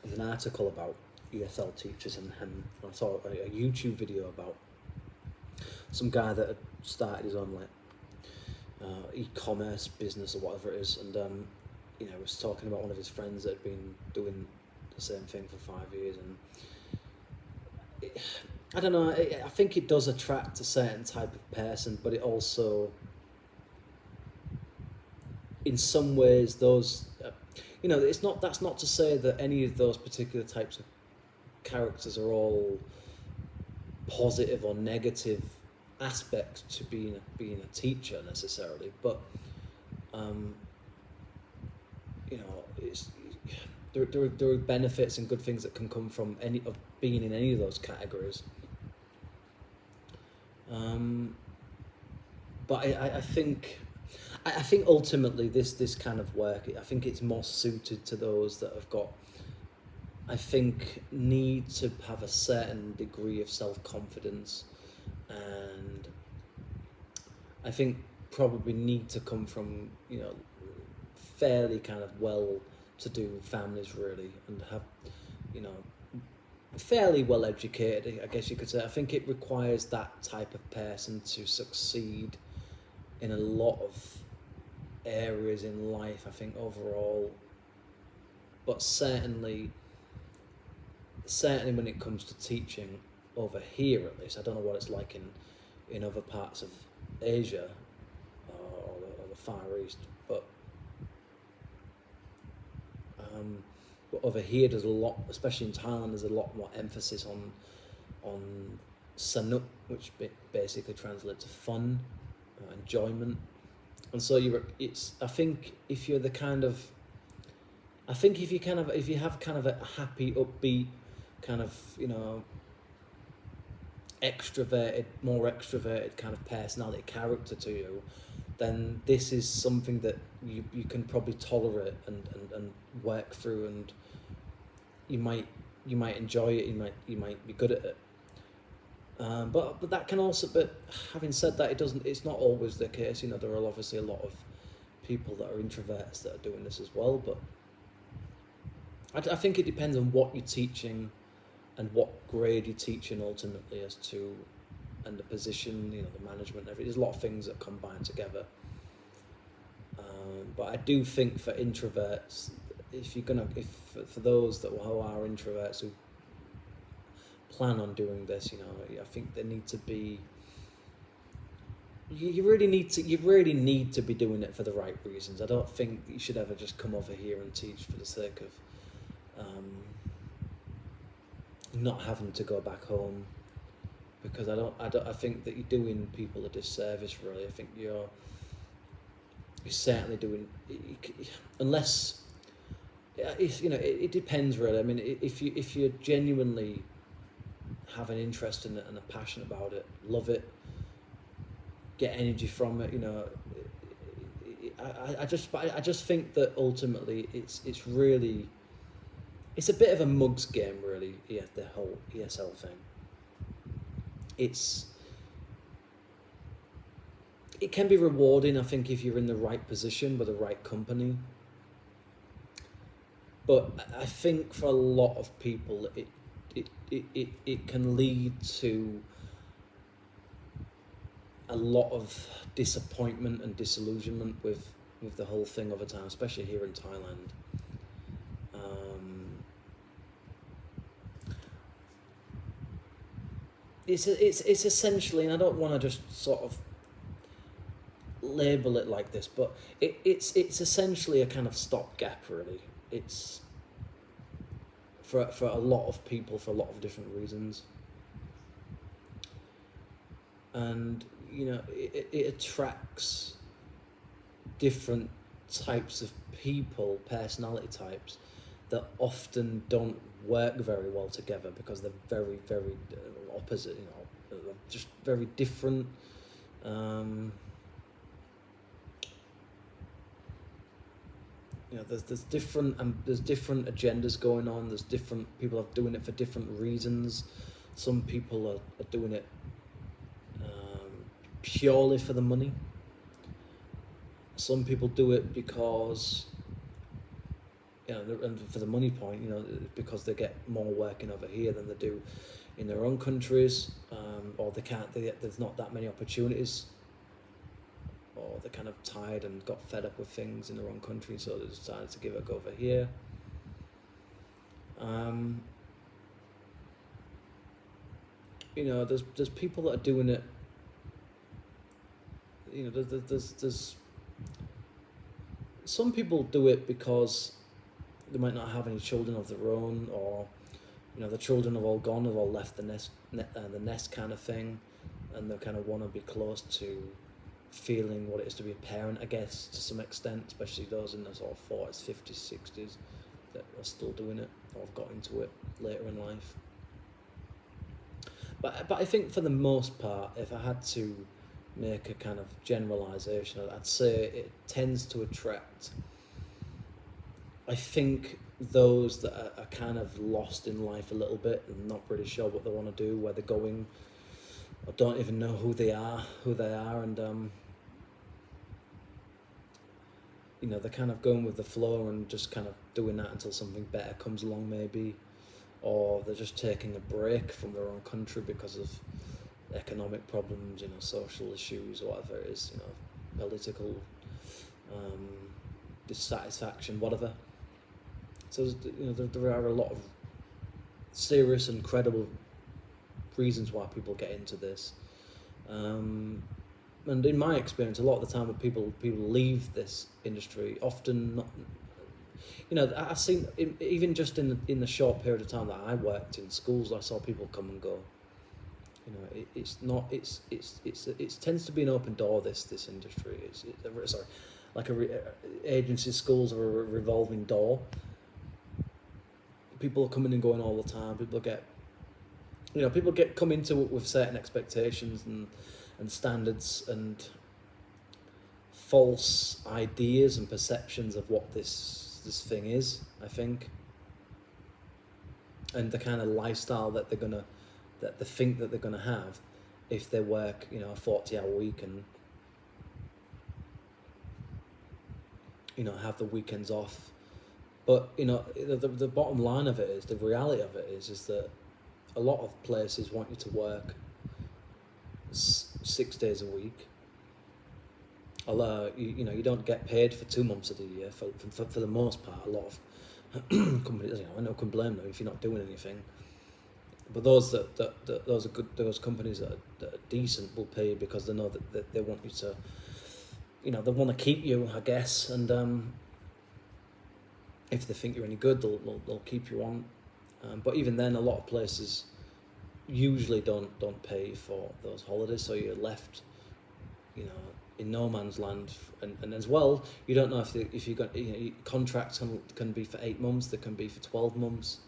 there's an article about ESL teachers, and I saw a YouTube video about some guy that had started his own e-commerce business or whatever it is, and you know, was talking about one of his friends that had been doing the same thing for 5 years, and I don't know, I think it does attract a certain type of person, but it also, in some ways, those, you know, that's not to say that any of those particular types of characters are all positive or negative aspects to being a teacher necessarily, but you know, there are benefits and good things that can come from any of being in any of those categories. But I think ultimately this kind of work, I think it's more suited to those that have got, I think, need to have a certain degree of self-confidence, and I think probably need to come from, you know, fairly kind of well-to-do families really, and have, you know, fairly well educated, I guess you could say. I think it requires that type of person to succeed in a lot of areas in life, I think, overall, but certainly when it comes to teaching over here, at least. I don't know what it's like in other parts of Asia or the Far East, but over here there's a lot, especially in Thailand, there's a lot more emphasis on Sanook, which basically translates to fun, enjoyment. And so I think if you're the kind of, if you have kind of a happy, upbeat, kind of, you know, more extroverted kind of personality character to you, then this is something that you can probably tolerate and work through, and you might enjoy it, you might be good at it. But that can also, but having said that, it's not always the case. You know, there are obviously a lot of people that are introverts that are doing this as well, but I think it depends on what you're teaching and what grade you're teaching ultimately, as to, and the position, you know, the management, everything. There's a lot of things that combine together. But I do think for introverts, for those who are introverts who plan on doing this, you know, I think they need to be. You really need to be doing it for the right reasons. I don't think you should ever just come over here and teach for the sake of not having to go back home, because I think that you're doing people a disservice, really. I think you're certainly doing, unless, you know, it depends really. I mean, if you genuinely have an interest in it and a passion about it, love it, get energy from it, you know, I just think that ultimately it's really, it's a bit of a mugs game, really. Yeah, the whole ESL thing. It can be rewarding, I think, if you're in the right position with the right company. But I think for a lot of people, it can lead to a lot of disappointment and disillusionment with the whole thing over time, especially here in Thailand. It's essentially, and I don't want to just sort of label it like this, but it's essentially a kind of stopgap, really. It's for a lot of people for a lot of different reasons, and it attracts different types of people, personality types, that often don't work very well together because they're very, very opposite, just very different. There's different agendas going on. There's different people are doing it for different reasons. Some people are doing it purely for the money. Some people do it because, and for the money point, because they get more working over here than they do in their own countries, or there's not that many opportunities, or they're kind of tired and got fed up with things in their own country, so they decided to give it a go over here. There's people that are doing it. There's some people do it because they might not have any children of their own, or the children have all gone, have all left the nest kind of thing, and they kind of want to be close to feeling what it is to be a parent, I guess, to some extent, especially those in the sort of 40s, 50s, 60s that are still doing it or have got into it later in life. But I think for the most part, if I had to make a kind of generalisation, I'd say it tends to attract, I think, those that are kind of lost in life a little bit and not really sure what they want to do, where they're going, or don't even know who they are, and they're kind of going with the flow and just kind of doing that until something better comes along, maybe, or they're just taking a break from their own country because of economic problems, social issues, or whatever it is, political dissatisfaction, whatever. So there are a lot of serious and credible reasons why people get into this, and in my experience, a lot of the time when people leave this industry, often not. I've seen, even just in the short period of time that I worked in schools, I saw people come and go. It tends to be an open door. This industry agency schools are a revolving door. People are coming and going all the time. People come into it with certain expectations and standards and false ideas and perceptions of what this thing is, I think, and the kind of lifestyle that they think that they're gonna have if they work, a 40-hour week and have the weekends off. But the bottom line of it is, the reality of it is that a lot of places want you to work 6 days a week. Although you don't get paid for 2 months of the year for the most part. A lot of companies, I know, can blame them if you're not doing anything. But those those companies that are decent will pay you because they know that they want you to, they want to keep you, I guess, and if they think you're any good, they'll keep you on. But even then, a lot of places usually don't pay for those holidays, so you're left, in no man's land. And as well, you don't know if you got contracts can be for 8 months, they can be for 12 months.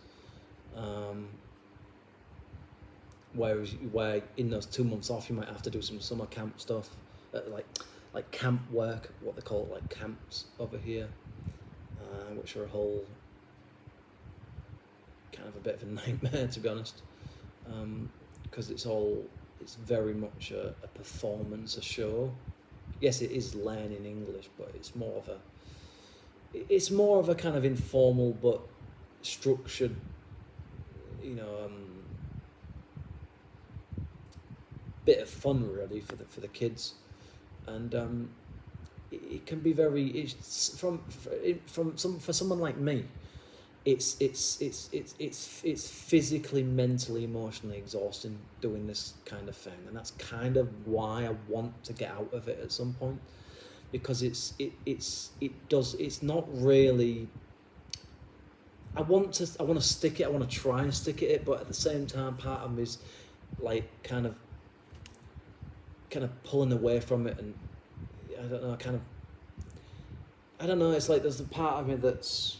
Where in those 2 months off, you might have to do some summer camp stuff, like camp work, what they call it, like camps over here, which are a whole kind of a bit of a nightmare, to be honest, because it's very much a performance, a show. Yes, it is learning English, but it's more of a kind of informal but structured, bit of fun, really, for the kids, and it can be for someone like me, it's physically, mentally, emotionally exhausting doing this kind of thing, and that's kind of why I want to get out of it at some point, because it's not really. I want to stick it. I want to try and stick at it, but at the same time, part of me is like kind of kind of pulling away from it, and I don't know, I don't know, it's like there's a part of me that's,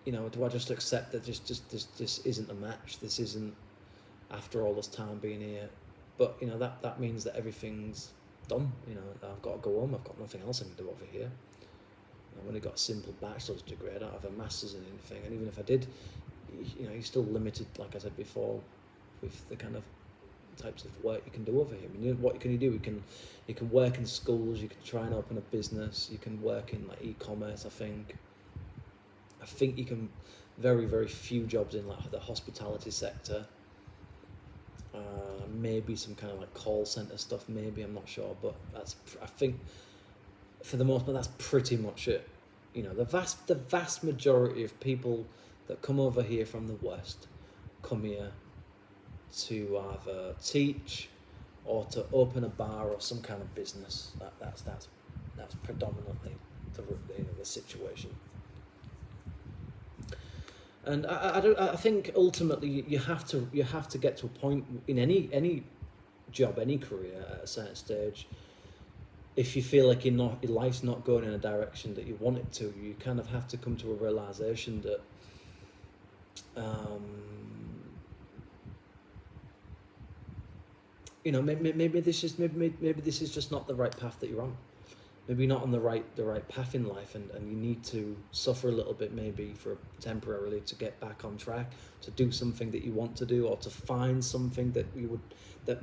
you know, do I just accept that this isn't a match, this isn't, after all this time being here, but, you know, that means that everything's done, you know, I've got to go home, I've got nothing else I can do over here. I've only got a simple bachelor's degree, I don't have a master's in anything, and even if I did, you know, you're still limited, like I said before, with the kind of types of work you can do over here. I mean, what can you do? You can work in schools, you can try and open a business, you can work in like e-commerce. I think you can, very, very few jobs in like the hospitality sector, maybe some kind of like call center stuff, maybe, I'm not sure, but I think for the most part that's pretty much it. You know, the vast majority of people that come over here from the West come here to either teach or to open a bar or some kind of business. That's predominantly the situation. And I think ultimately you have to get to a point in any job, any career at a certain stage. If you feel like your life's not going in a direction that you want it to, you kind of have to come to a realization that you know, maybe this is just not the right path that you're on. Maybe you're not on the right path in life, and you need to suffer a little bit, maybe for temporarily, to get back on track, to do something that you want to do, or to find something that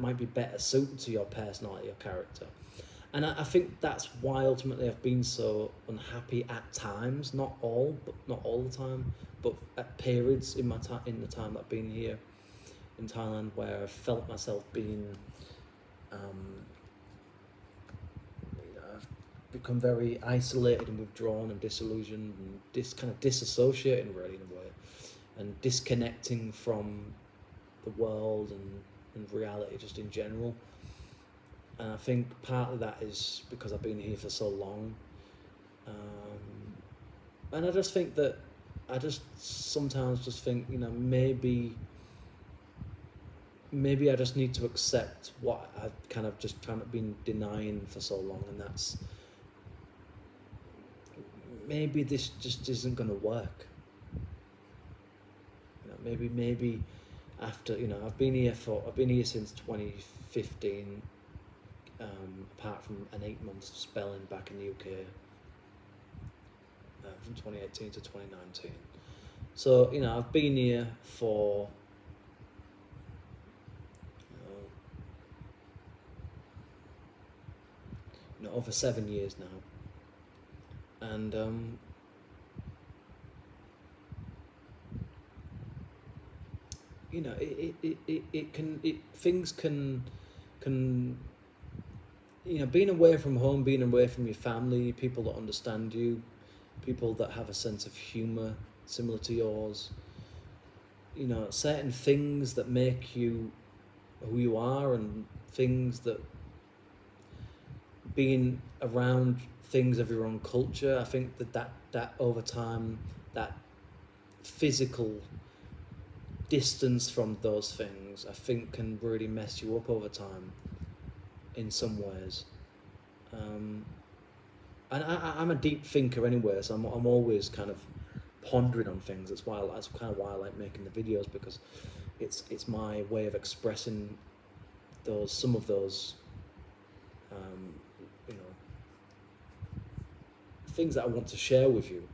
might be better suited to your personality or character. And I think that's why ultimately I've been so unhappy at times, not all the time, but at periods in the time that I've been here in Thailand, where I felt myself being, I've become very isolated and withdrawn and disillusioned and kind of disassociating, really, in a way, and disconnecting from the world and reality just in general. And I think part of that is because I've been here for so long, and I just think that sometimes think, you know, maybe I just need to accept what I've kind of just been denying for so long, and that's maybe this just isn't going to work. You know, maybe after, you know, I've been here since 2015, apart from an 8-month spelling back in the UK, from 2018 to 2019. So, you know, I've been here for over 7 years now, and you know, things can, you know, being away from home, being away from your family, people that understand you, people that have a sense of humour similar to yours, you know, certain things that make you who you are, and things that, being around things of your own culture, I think that over time, that physical distance from those things, I think, can really mess you up over time in some ways. And I'm a deep thinker anyway, so I'm always kind of pondering on things. That's kind of why I like making the videos, because it's my way of expressing some of those you know, things that I want to share with you.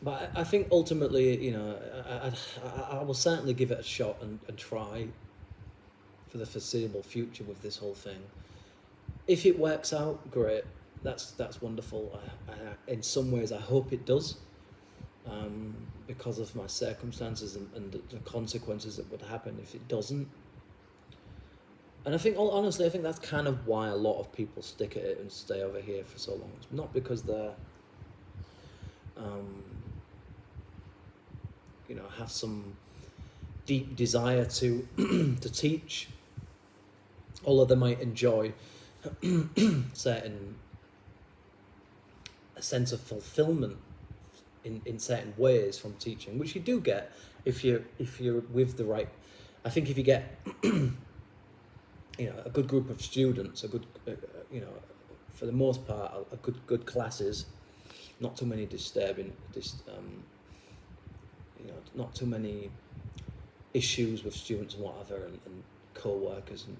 But I think ultimately, you know, I will certainly give it a shot and try for the foreseeable future with this whole thing. If it works out, great. That's wonderful. In some ways, I hope it does, because of my circumstances and the consequences that would happen if it doesn't. And I think, honestly, I think that's kind of why a lot of people stick at it and stay over here for so long. It's not because they're, you know, have some deep desire to to teach, although they might enjoy a sense of fulfillment in certain ways from teaching, which you do get if you're with the right I think if you get, a good group of students, a good, for the most part, a good classes, not too many not too many issues with students and whatever, and co-workers and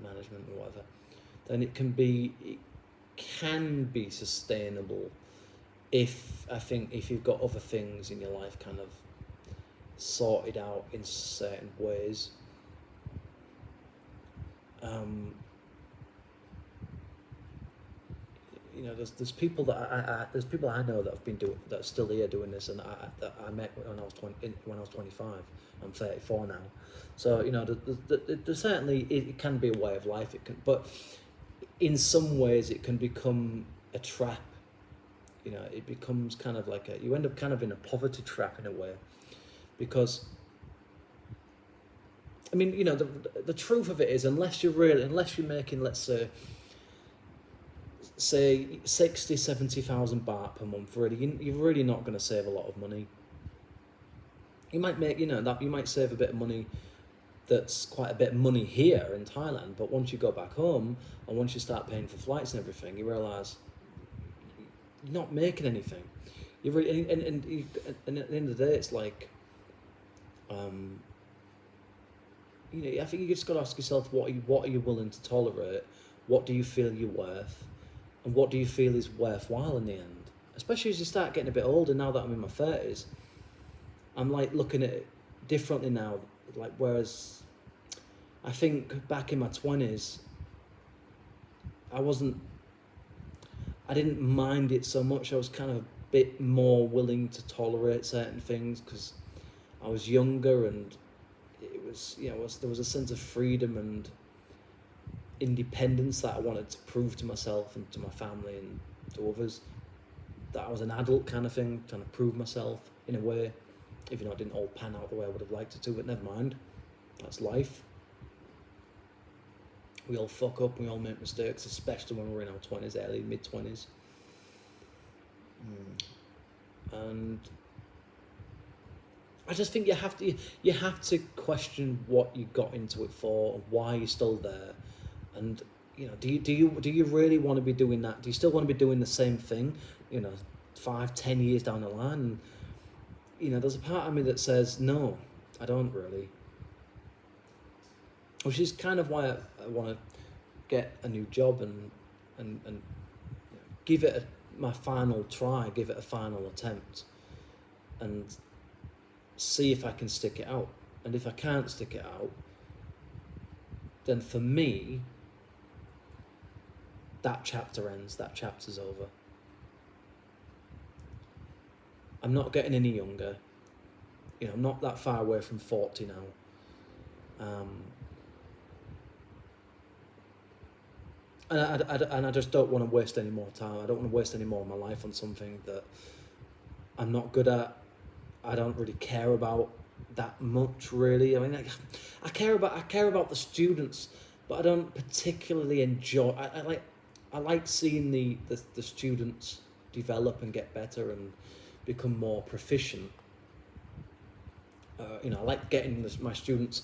management and whatever, then it can be sustainable if you've got other things in your life kind of sorted out in certain ways. There's people that I know that have been doing, that are still here doing this, and that I met when I was 25. I'm 34 now, so there's certainly, it can be a way of life. It can, but in some ways it can become a trap. It becomes kind of like you end up kind of in a poverty trap in a way, because the truth of it is, unless you're making, let's say 60,000-70,000 baht per month, really, you're really not going to save a lot of money. You might make, that you might save a bit of money. That's quite a bit of money here in Thailand, but once you go back home and once you start paying for flights and everything, you realise you're not making anything. You really, and at the end of the day, it's like, I think you just got to ask yourself, what are you willing to tolerate? What do you feel you're worth? And what do you feel is worthwhile in the end? Especially as you start getting a bit older. Now that I'm in my 30s, I'm like looking at it differently now. Like, whereas I think back in my 20s, I didn't mind it so much. I was kind of a bit more willing to tolerate certain things because I was younger, and it was, there was a sense of freedom and independence that I wanted to prove to myself and to my family and to others, that I was an adult kind of thing, trying to prove myself in a way, even though it didn't all pan out the way I would have liked it to, but never mind, that's life. We all fuck up, we all make mistakes, especially when we're in our 20s, early, mid-20s. And I just think you have to question what you got into it for, and why you're still there. And do you really want to be doing that? Do you still want to be doing the same thing 5-10 years down the line? And there's a part of me that says no, I don't really, which is kind of why I want to get a new job and give it my final try, give it a final attempt, and see if I can stick it out. And if I can't stick it out, then for me, that chapter ends, that chapter's over. I'm not getting any younger. I'm not that far away from 40 now. And I just don't want to waste any more time. I don't want to waste any more of my life on something that I'm not good at. I don't really care about that much, really. I mean, I care about the students, but I don't particularly enjoy. I like seeing the students develop and get better and become more proficient. I like getting my students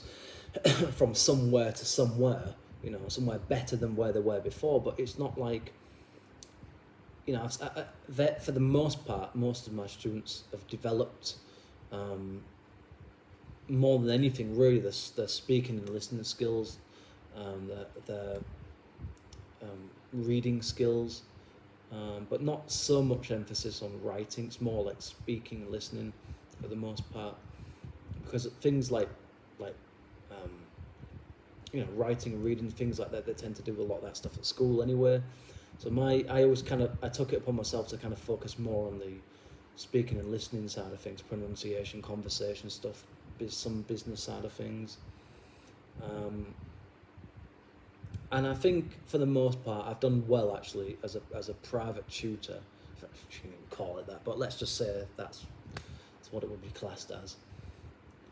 from somewhere to somewhere, somewhere better than where they were before. But it's not like, for the most part, most of my students have developed more than anything, really, their speaking and listening skills, their reading skills, but not so much emphasis on writing. It's more like speaking and listening for the most part, because things like writing and reading, things like that, they tend to do a lot of that stuff at school anyway. So I took it upon myself to kind of focus more on the speaking and listening side of things, pronunciation, conversation stuff, some business side of things. And I think for the most part, I've done well actually as a private tutor, if you can call it that, but let's just say that's what it would be classed as.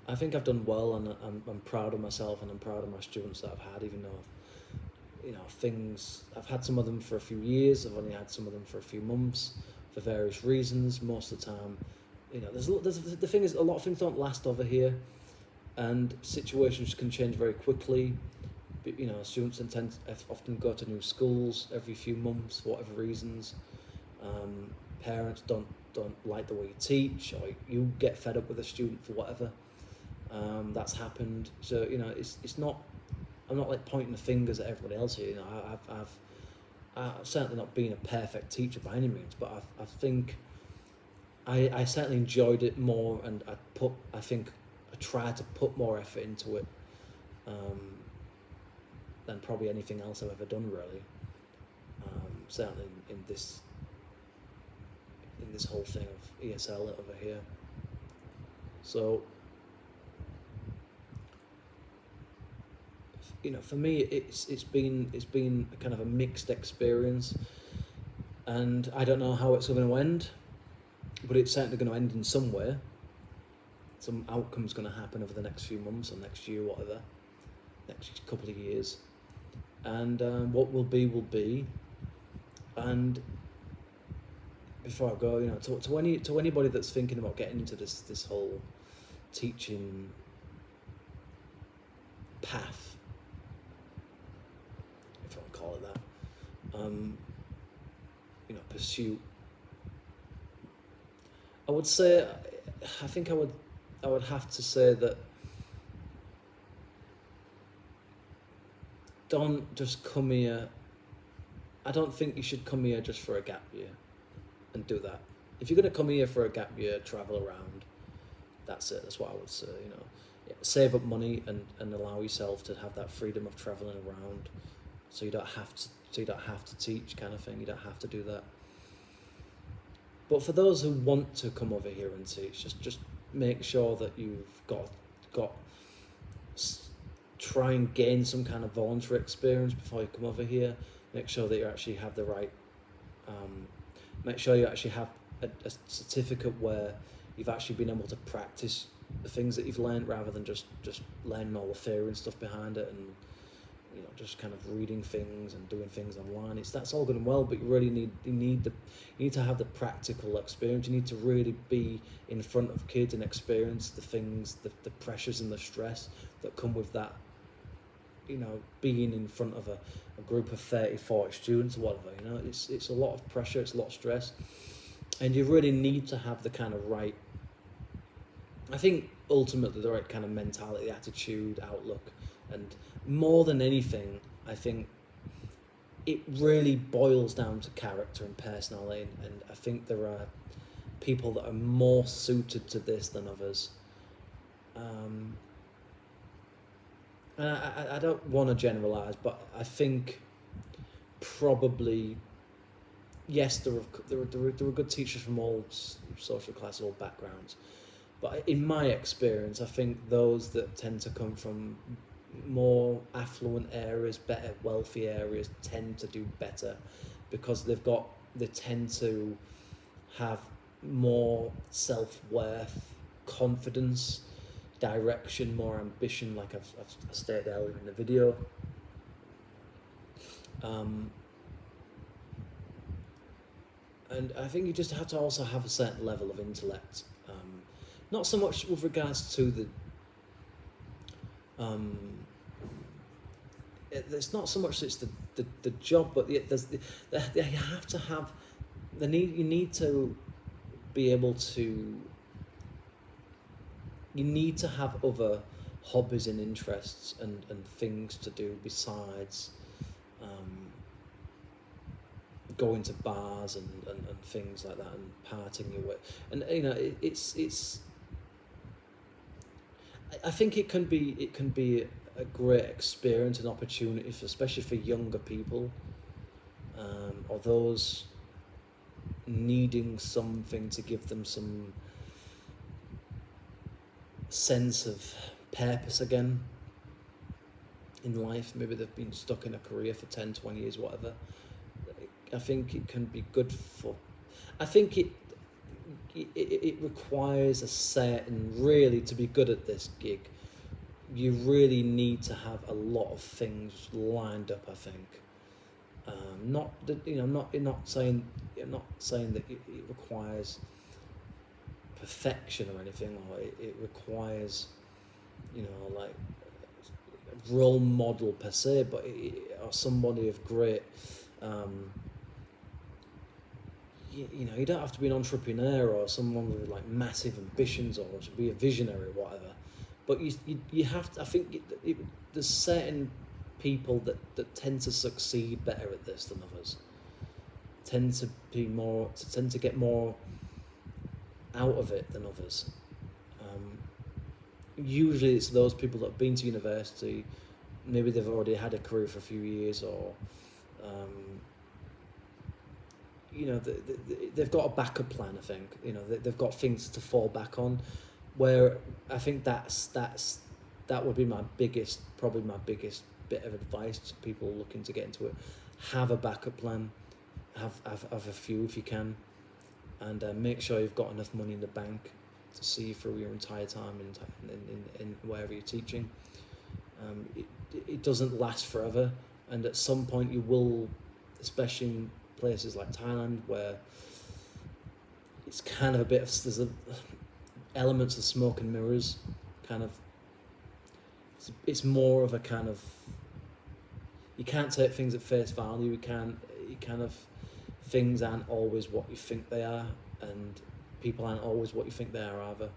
I think I've done well, and I'm proud of myself, and I'm proud of my students that I've had, even though I've had some of them for a few years, I've only had some of them for a few months, for various reasons. Most of the time, the thing is, a lot of things don't last over here. and situations can change very quickly. But, you know, students often go to new schools every few months for whatever reasons. Parents don't like the way you teach, or you get fed up with a student for whatever. That's happened. So, you know, it's not. I'm not like pointing the fingers at everybody else here. You know, I've certainly not been a perfect teacher by any means, but I think I certainly enjoyed it more, and I think I tried to put more effort into it than probably anything else I've ever done, really. Certainly in this whole thing of ESL over here. So, you know, for me, it's been a kind of a mixed experience, and I don't know how it's going to end, but it's certainly going to end in some way. Some outcome's going to happen over the next few months or next year, whatever, next couple of years, and what will be. And before I go, you know, to anybody that's thinking about getting into this whole teaching path, if I want to call it that, you know, pursuit, I would say, I think I would have to say that don't just come here. I don't think you should come here just for a gap year and do that. If you're going to come here for a gap year, travel around, that's it. That's what I would say, you know. Yeah, save up money and allow yourself to have that freedom of traveling around, so you don't have to teach, kind of thing. You don't have to do that. But for those who want to come over here and teach, just make sure that you've got try and gain some kind of voluntary experience before you come over here. Make sure that you actually have the right, make sure you actually have a certificate where you've actually been able to practice the things that you've learned, rather than just learning all the theory and stuff behind it, and, you know, just kind of reading things and doing things online. That's all good and well, but you really need to have the practical experience. You need to really be in front of kids and experience the things, the pressures and the stress that come with that. You know, being in front of a group of 30, 40 students or whatever, you know, it's a lot of pressure, it's a lot of stress, and you really need to have the kind of right, I think ultimately the right kind of mentality, attitude, outlook, and more than anything, I think it really boils down to character and personality, and I think there are people that are more suited to this than others. I don't want to generalise, but I think probably, yes, there are good teachers from all social classes, all backgrounds, but in my experience, I think those that tend to come from more affluent areas, better, wealthy areas, tend to do better, because they tend to have more self-worth, confidence, direction, more ambition, like I've stated earlier in the video. And I think you just have to also have a certain level of intellect. Not so much with regards to it's not so much it's the job, but you have to have you need to be able to. You need to have other hobbies and interests and things to do besides going to bars and things like that and partying your way. And, you know, it's I think it can be a great experience and opportunity, especially for younger people, or those needing something to give them some sense of purpose again in life. Maybe they've been stuck in a career for 10, 20 years, whatever. I think it can be good for... I think it requires a certain... Really, to be good at this gig, you really need to have a lot of things lined up, I think. Not saying that it requires perfection or anything, or it requires like role model per se, but or somebody of great. You don't have to be an entrepreneur or someone with like massive ambitions or to be a visionary or whatever. But you have to. I think there's certain people that tend to succeed better at this than others. Tend to get more out of it than others. Usually it's those people that have been to university, maybe they've already had a career for a few years, or they've got a backup plan. I think they've got things to fall back on. Where I think that would be probably my biggest bit of advice to people looking to get into it. Have a backup plan. Have a few if you can, and make sure you've got enough money in the bank to see you through your entire time in wherever you're teaching. It doesn't last forever, and at some point you will, especially in places like Thailand where it's kind of there's elements of smoke and mirrors, kind of. It's more of a kind of. You can't take things at face value. Things aren't always what you think they are, and people aren't always what you think they are either.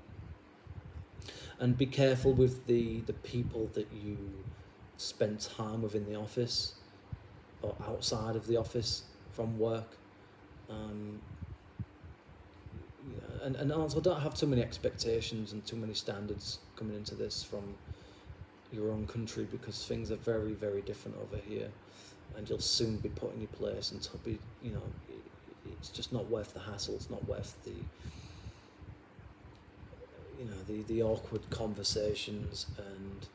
And be careful with the people that you spend time with in the office or outside of the office from work. And also don't have too many expectations and too many standards coming into this from your own country, because things are very, very different over here, and you'll soon be put in your place, and to be, it's just not worth the hassle. It's not worth the awkward conversations and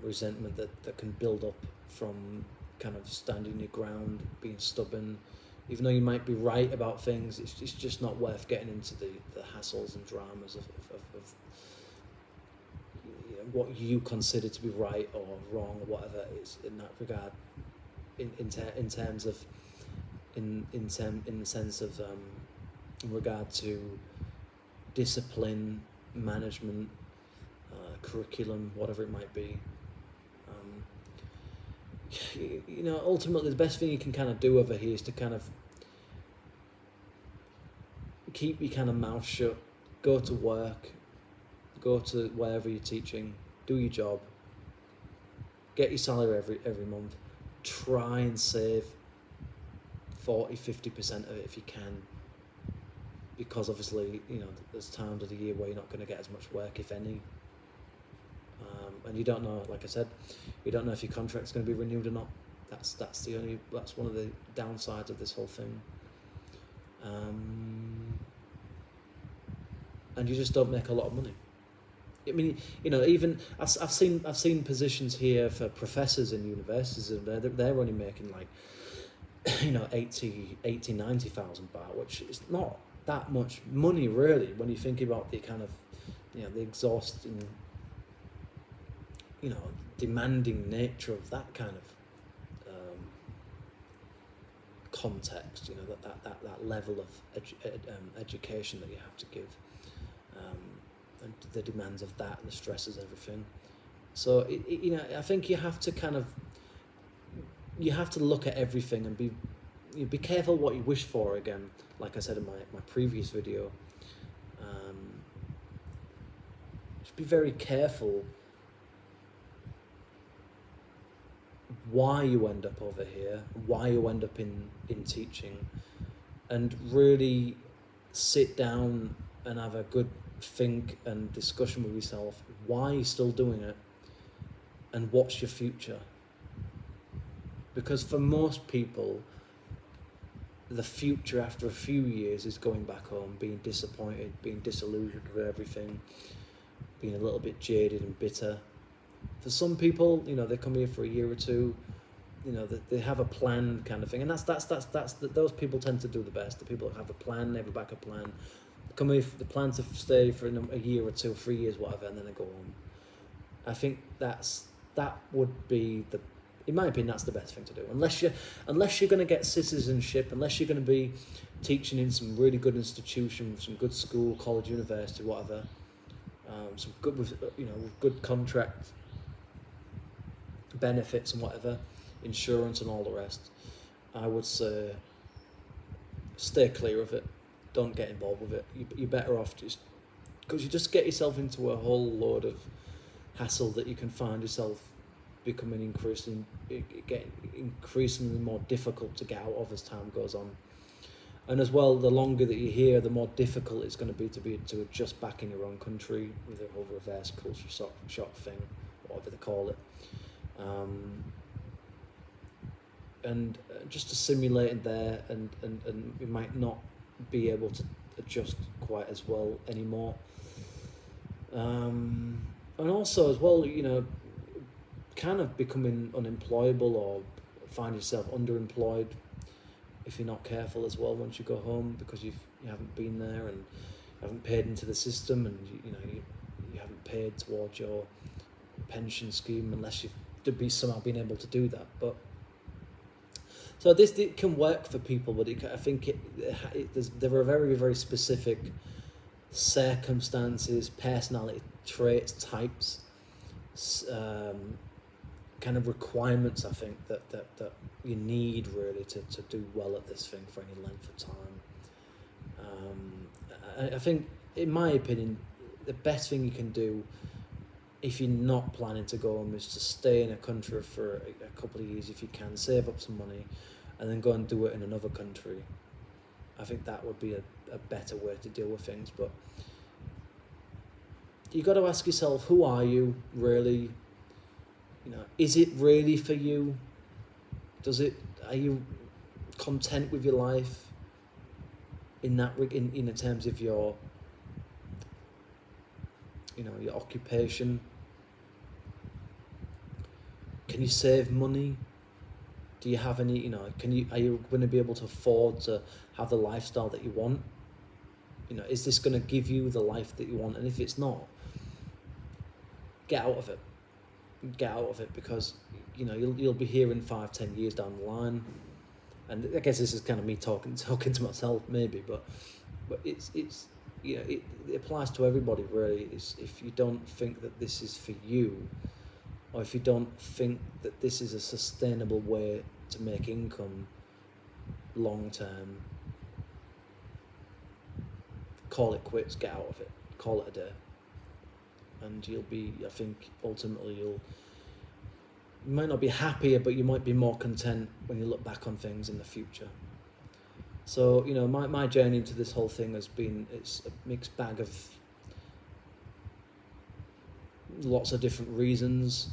resentment that can build up from kind of standing your ground, being stubborn. Even though you might be right about things, it's just not worth getting into the hassles and dramas of what you consider to be right or wrong or whatever it is in that regard. In regard to discipline, management, curriculum, whatever it might be. Ultimately the best thing you can kind of do over here is to kind of keep your kind of mouth shut, go to work, go to wherever you're teaching, do your job, get your salary every month, try and save 40-50% of it if you can, because obviously there's times of the year where you're not going to get as much work, if any, and you don't know, like I said, you don't know if your contract's going to be renewed or not. That's one of the downsides of this whole thing. And you just don't make a lot of money. I mean, even I've seen positions here for professors in universities, and they're only making like 90,000 baht, which is not that much money really when you think about the kind of the exhausting demanding nature of that kind of context, that level of education that you have to give, and the demands of that and the stresses, everything. So I think you have to look at everything and be careful what you wish for. Again, like I said in my previous video, just be very careful why you end up over here, why you end up in teaching, and really sit down and have a good think and discussion with yourself. Why are you still doing it, and what's your future? Because for most people, the future after a few years is going back home, being disappointed, being disillusioned with everything, being a little bit jaded and bitter. For some people, they come here for a year or two, they have a plan kind of thing, and that's those people tend to do the best. The people that have a plan, they have a backup plan, they come here, the plan to stay for a year or 2, 3 years, whatever, and then they go home. I think that would be in my opinion, that's the best thing to do. Unless you're going to get citizenship, unless you're going to be teaching in some really good institution, some good school, college, university, whatever. some good with with good contract benefits and whatever, insurance and all the rest, I would say stay clear of it. Don't get involved with it. You're better off just because you just get yourself into a whole load of hassle that you can find yourself becoming increasingly more difficult to get out of as time goes on. And as well, the longer that you're here, the more difficult it's going to be to adjust back in your own country with the whole reverse culture shock thing, whatever they call it. And just assimilating there, and we might not be able to adjust quite as well anymore. And also as well, kind of becoming unemployable or find yourself underemployed if you're not careful as well once you go home, because you haven't been there and haven't paid into the system, and you haven't paid towards your pension scheme unless you've somehow been able to do that. But so it can work for people, but I think there are very, very specific circumstances, personality traits, types, kind of requirements, I think, that you need really to do well at this thing for any length of time. I think, in my opinion, the best thing you can do if you're not planning to go home is to stay in a country for a couple of years if you can, save up some money, and then go and do it in another country. I think that would be a better way to deal with things. But you got to ask yourself, who are you really? Is it really for you? Are you content with your life in terms of your your occupation? Can you save money? Do you have any, are you going to be able to afford to have the lifestyle that you want? Is this going to give you the life that you want? And if it's not, get out of it. Get out of it, because you'll be here in 5-10 years down the line. And I guess this is kind of me talking to myself maybe, but it applies to everybody really. Is if you don't think that this is for you, or if you don't think that this is a sustainable way to make income long term, call it quits, get out of it, call it a day. And I think ultimately you might not be happier, but you might be more content when you look back on things in the future. So, my journey into this whole thing it's a mixed bag of lots of different reasons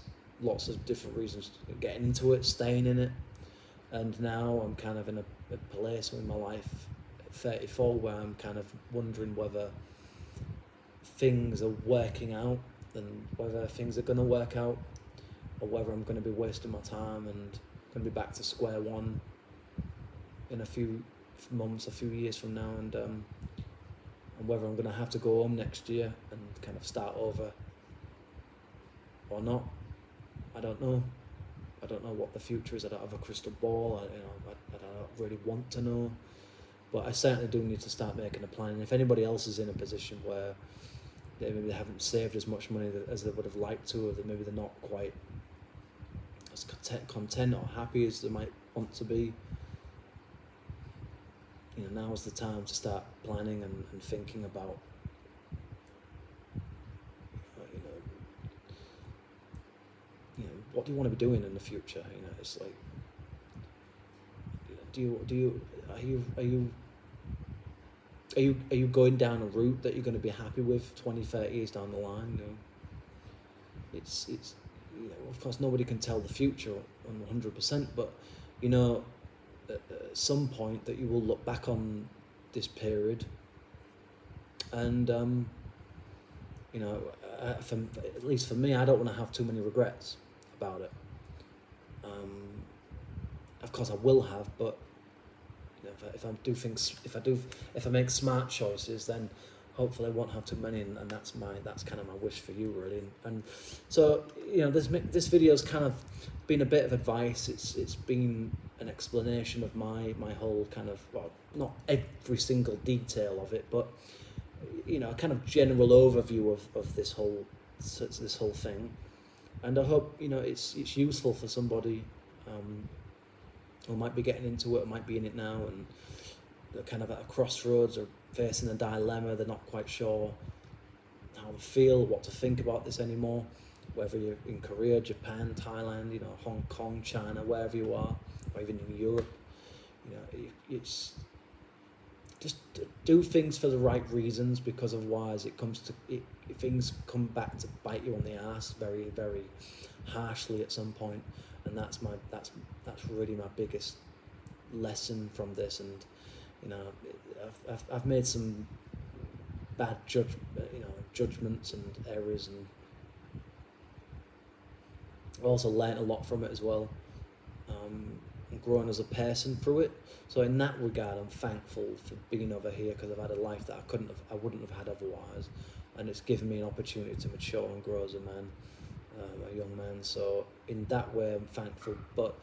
getting into it, staying in it. And now I'm kind of in a place in my life at 34 where I'm kind of wondering whether things are working out and whether things are going to work out, or whether I'm going to be wasting my time and going to be back to square one in a few months, a few years from now, and whether I'm going to have to go home next year and kind of start over or not. I don't know. I don't know what the future is. I don't have a crystal ball. I don't really want to know, but I certainly do need to start making a plan. And if anybody else is in a position where maybe they haven't saved as much money as they would have liked to, or that maybe they're not quite as content or happy as they might want to be, now's the time to start planning and thinking about what do you want to be doing in the future. It's like, are you going down a route that you're going to be happy with 20-30 years down the line? It's of course nobody can tell the future on 100%, but at some point that you will look back on this period, and at least for me, I don't want to have too many regrets about it. Of course I will have, but if I make smart choices, then hopefully I won't have too many, and that's kind of my wish for you really. And so this video's kind of been a bit of advice. It's been an explanation of my whole kind of, well, not every single detail of it, but a kind of general overview of this whole thing, and I hope it's useful for somebody who might be getting into it, or might be in it now, and they're kind of at a crossroads or facing a dilemma. They're not quite sure how to feel, what to think about this anymore. Whether you're in Korea, Japan, Thailand, Hong Kong, China, wherever you are, or even in Europe, it's just do things for the right reasons, because otherwise things come back to bite you on the ass very, very harshly at some point. And that's really my biggest lesson from this. And I've made some bad judgments and errors, and I've also learnt a lot from it as well, and grown as a person through it. So in that regard, I'm thankful for being over here, because I've had a life that I wouldn't have had otherwise, and it's given me an opportunity to mature and grow as a man, a young man. So in that way, I'm thankful. But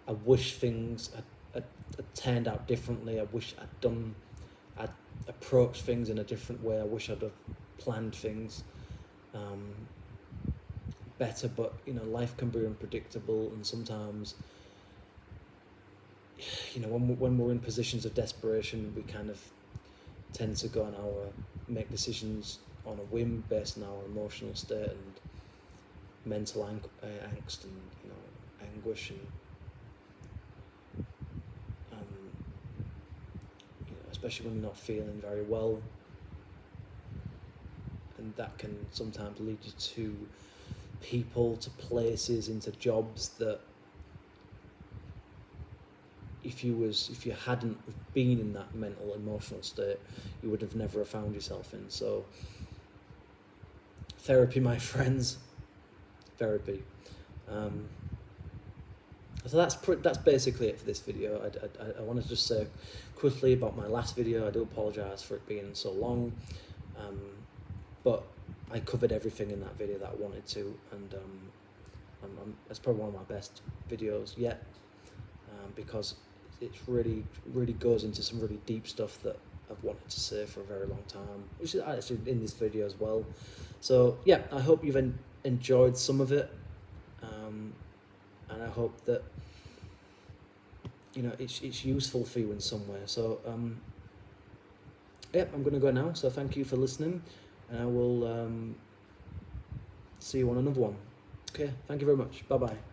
I wish things had turned out differently. I wish I'd approached things in a different way. I wish I'd have planned things better. But life can be unpredictable, and sometimes when we're in positions of desperation, we kind of tend to make decisions on a whim based on our emotional state and mental angst and anguish, and especially when you're not feeling very well, and that can sometimes lead you to people, to places, into jobs that if you hadn't been in that mental, emotional state, you would have never found yourself in. So therapy, my friends, therapy. So that's basically it for this video. I wanted to just say quickly about my last video. I do apologise for it being so long, but I covered everything in that video that I wanted to, and it's probably one of my best videos yet, because it really, really goes into some really deep stuff that I've wanted to say for a very long time, which is actually in this video as well. So yeah, I hope you've enjoyed some of it, and I hope that it's useful for you in some way. So yeah, I'm going to go now. So thank you for listening, and I will see you on another one. Okay, thank you very much. Bye bye.